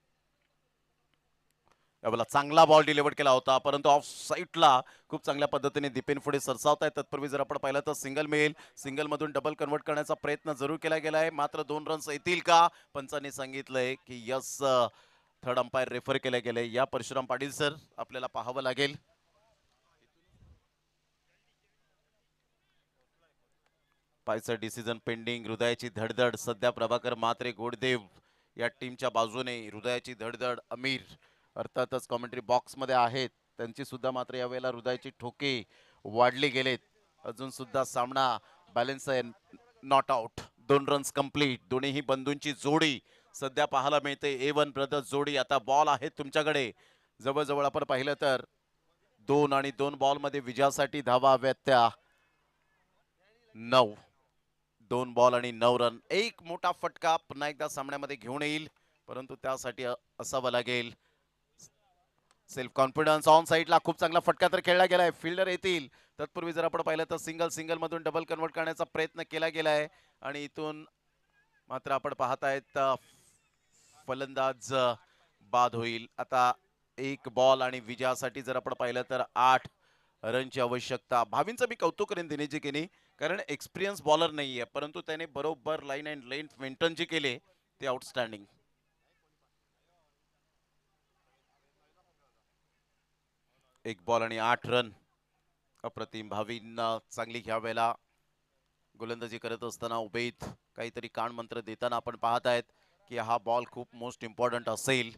यावेळेला चांगला बॉल डिलिव्हर केला होता परंतु ऑफ साईडला खूप चांगल्या पद्धतीने दीपेन पुढे सरसावत आहे. तत्पूर्वी जर आपण पाहिलं तर सिंगल मिळेल. सिंगल मधून डबल कन्वर्ट करण्याचा प्रयत्न जरूर केला गेलाय. मात्र 2 रन्स येतील का? पंचांनी सांगितलंय की यस. थर्ड अंपायर रेफर केले गेले. या परशुराम पाटील सर आपल्याला पाहावं लागेल. पायचं डिसिजन पेंडिंग. हृदयाची धडधड सध्या प्रभाकर मात्रे गोडदेव या टीमच्या बाजूने. हृदयाची धडधड अमीर अर्थातच कॉमेंट्री बॉक्समध्ये आहेत. त्यांची सुद्धा मात्र यावेळेला हृदयाची ठोके वाढले गेलेत. अजून सुद्धा सामना बॅलन्स आहे. Not out. 2 runs complete. दोन्हीही बंधूंची जोडी सध्या पाहायला मिळते. A1 ब्रदर्स जोडी. आता बॉल आहे तुमच्याकडे. जवळजवळ आपण पाहिलं तर 2 आणि 2 बॉल मध्ये विजयासाठी धावा हव्यात त्या 9. 2 बॉल आणि 9 रन. एक मोठा फटका पुन्हा एकदा सामन्यामध्ये घेऊन येईल, परंतु त्यासाठी असावं लागेल सेल्फ कॉन्फिडन्स. ऑन साईडला खूप चांगला फटका तर खेळला गेलाय. फिल्डर येतील. तत्पूर्वी जर आपण पाहिलं तर सिंगल मधून डबल कन्वर्ट करण्याचा प्रयत्न केला गेलाय आणि इथून मात्र आपण पाहतायत फलंदाज बाद होईल. आता एक बॉल आणि विजयासाठी जर आपण पाहिलं तर 8 रनची आवश्यकता. भावींचं मी कौतुक करेन दिनेश केनी, कारण एक्सपिरियन्स बॉलर नाहीये, परंतु त्याने बरोबर लाईन अँड लेंथ मेंटेन जे केले ते आउटस्टँडिंग. एक बॉल आणि 8 रन. अप्रतिम. भावींना चांगली ह्या वेळेला गोलंदाजी करत असताना उबेद काहीतरी कान मंत्र देताना आपण पाहत आहेत की हा बॉल खूप मोस्ट इम्पॉर्टंट असेल.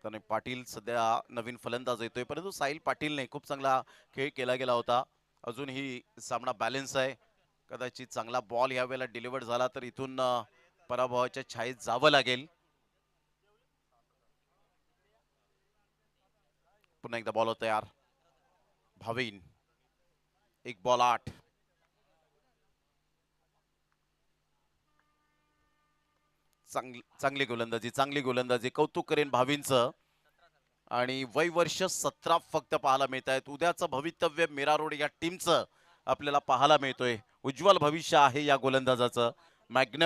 त्याने पाटील सध्या नवीन फलंदाज येतोय, परंतु साहिल पाटीलने खूप चांगला खेळ केला गेला होता. अजूनही सामना बॅलन्स आहे. कदाचित चांगला बॉल या वेळेला डिलिव्हर्ड झाला तर इथून पराभवाच्या छायेत जावं लागेल. पुन्हा एकदा बॉल तयार. भावीन. एक बॉल 8. चांगली गोलंदाजी. कौतुक करेन भावींचं. आणि वय वर्ष 17 फक्त पाहायला मिळत आहेत. उद्याचं भवितव्य मीरा रोड या टीमचं आपल्याला पाहायला मिळतोय. उज्ज्वल भविष्य आहे या गोलंदाजाचं. मॅग्नम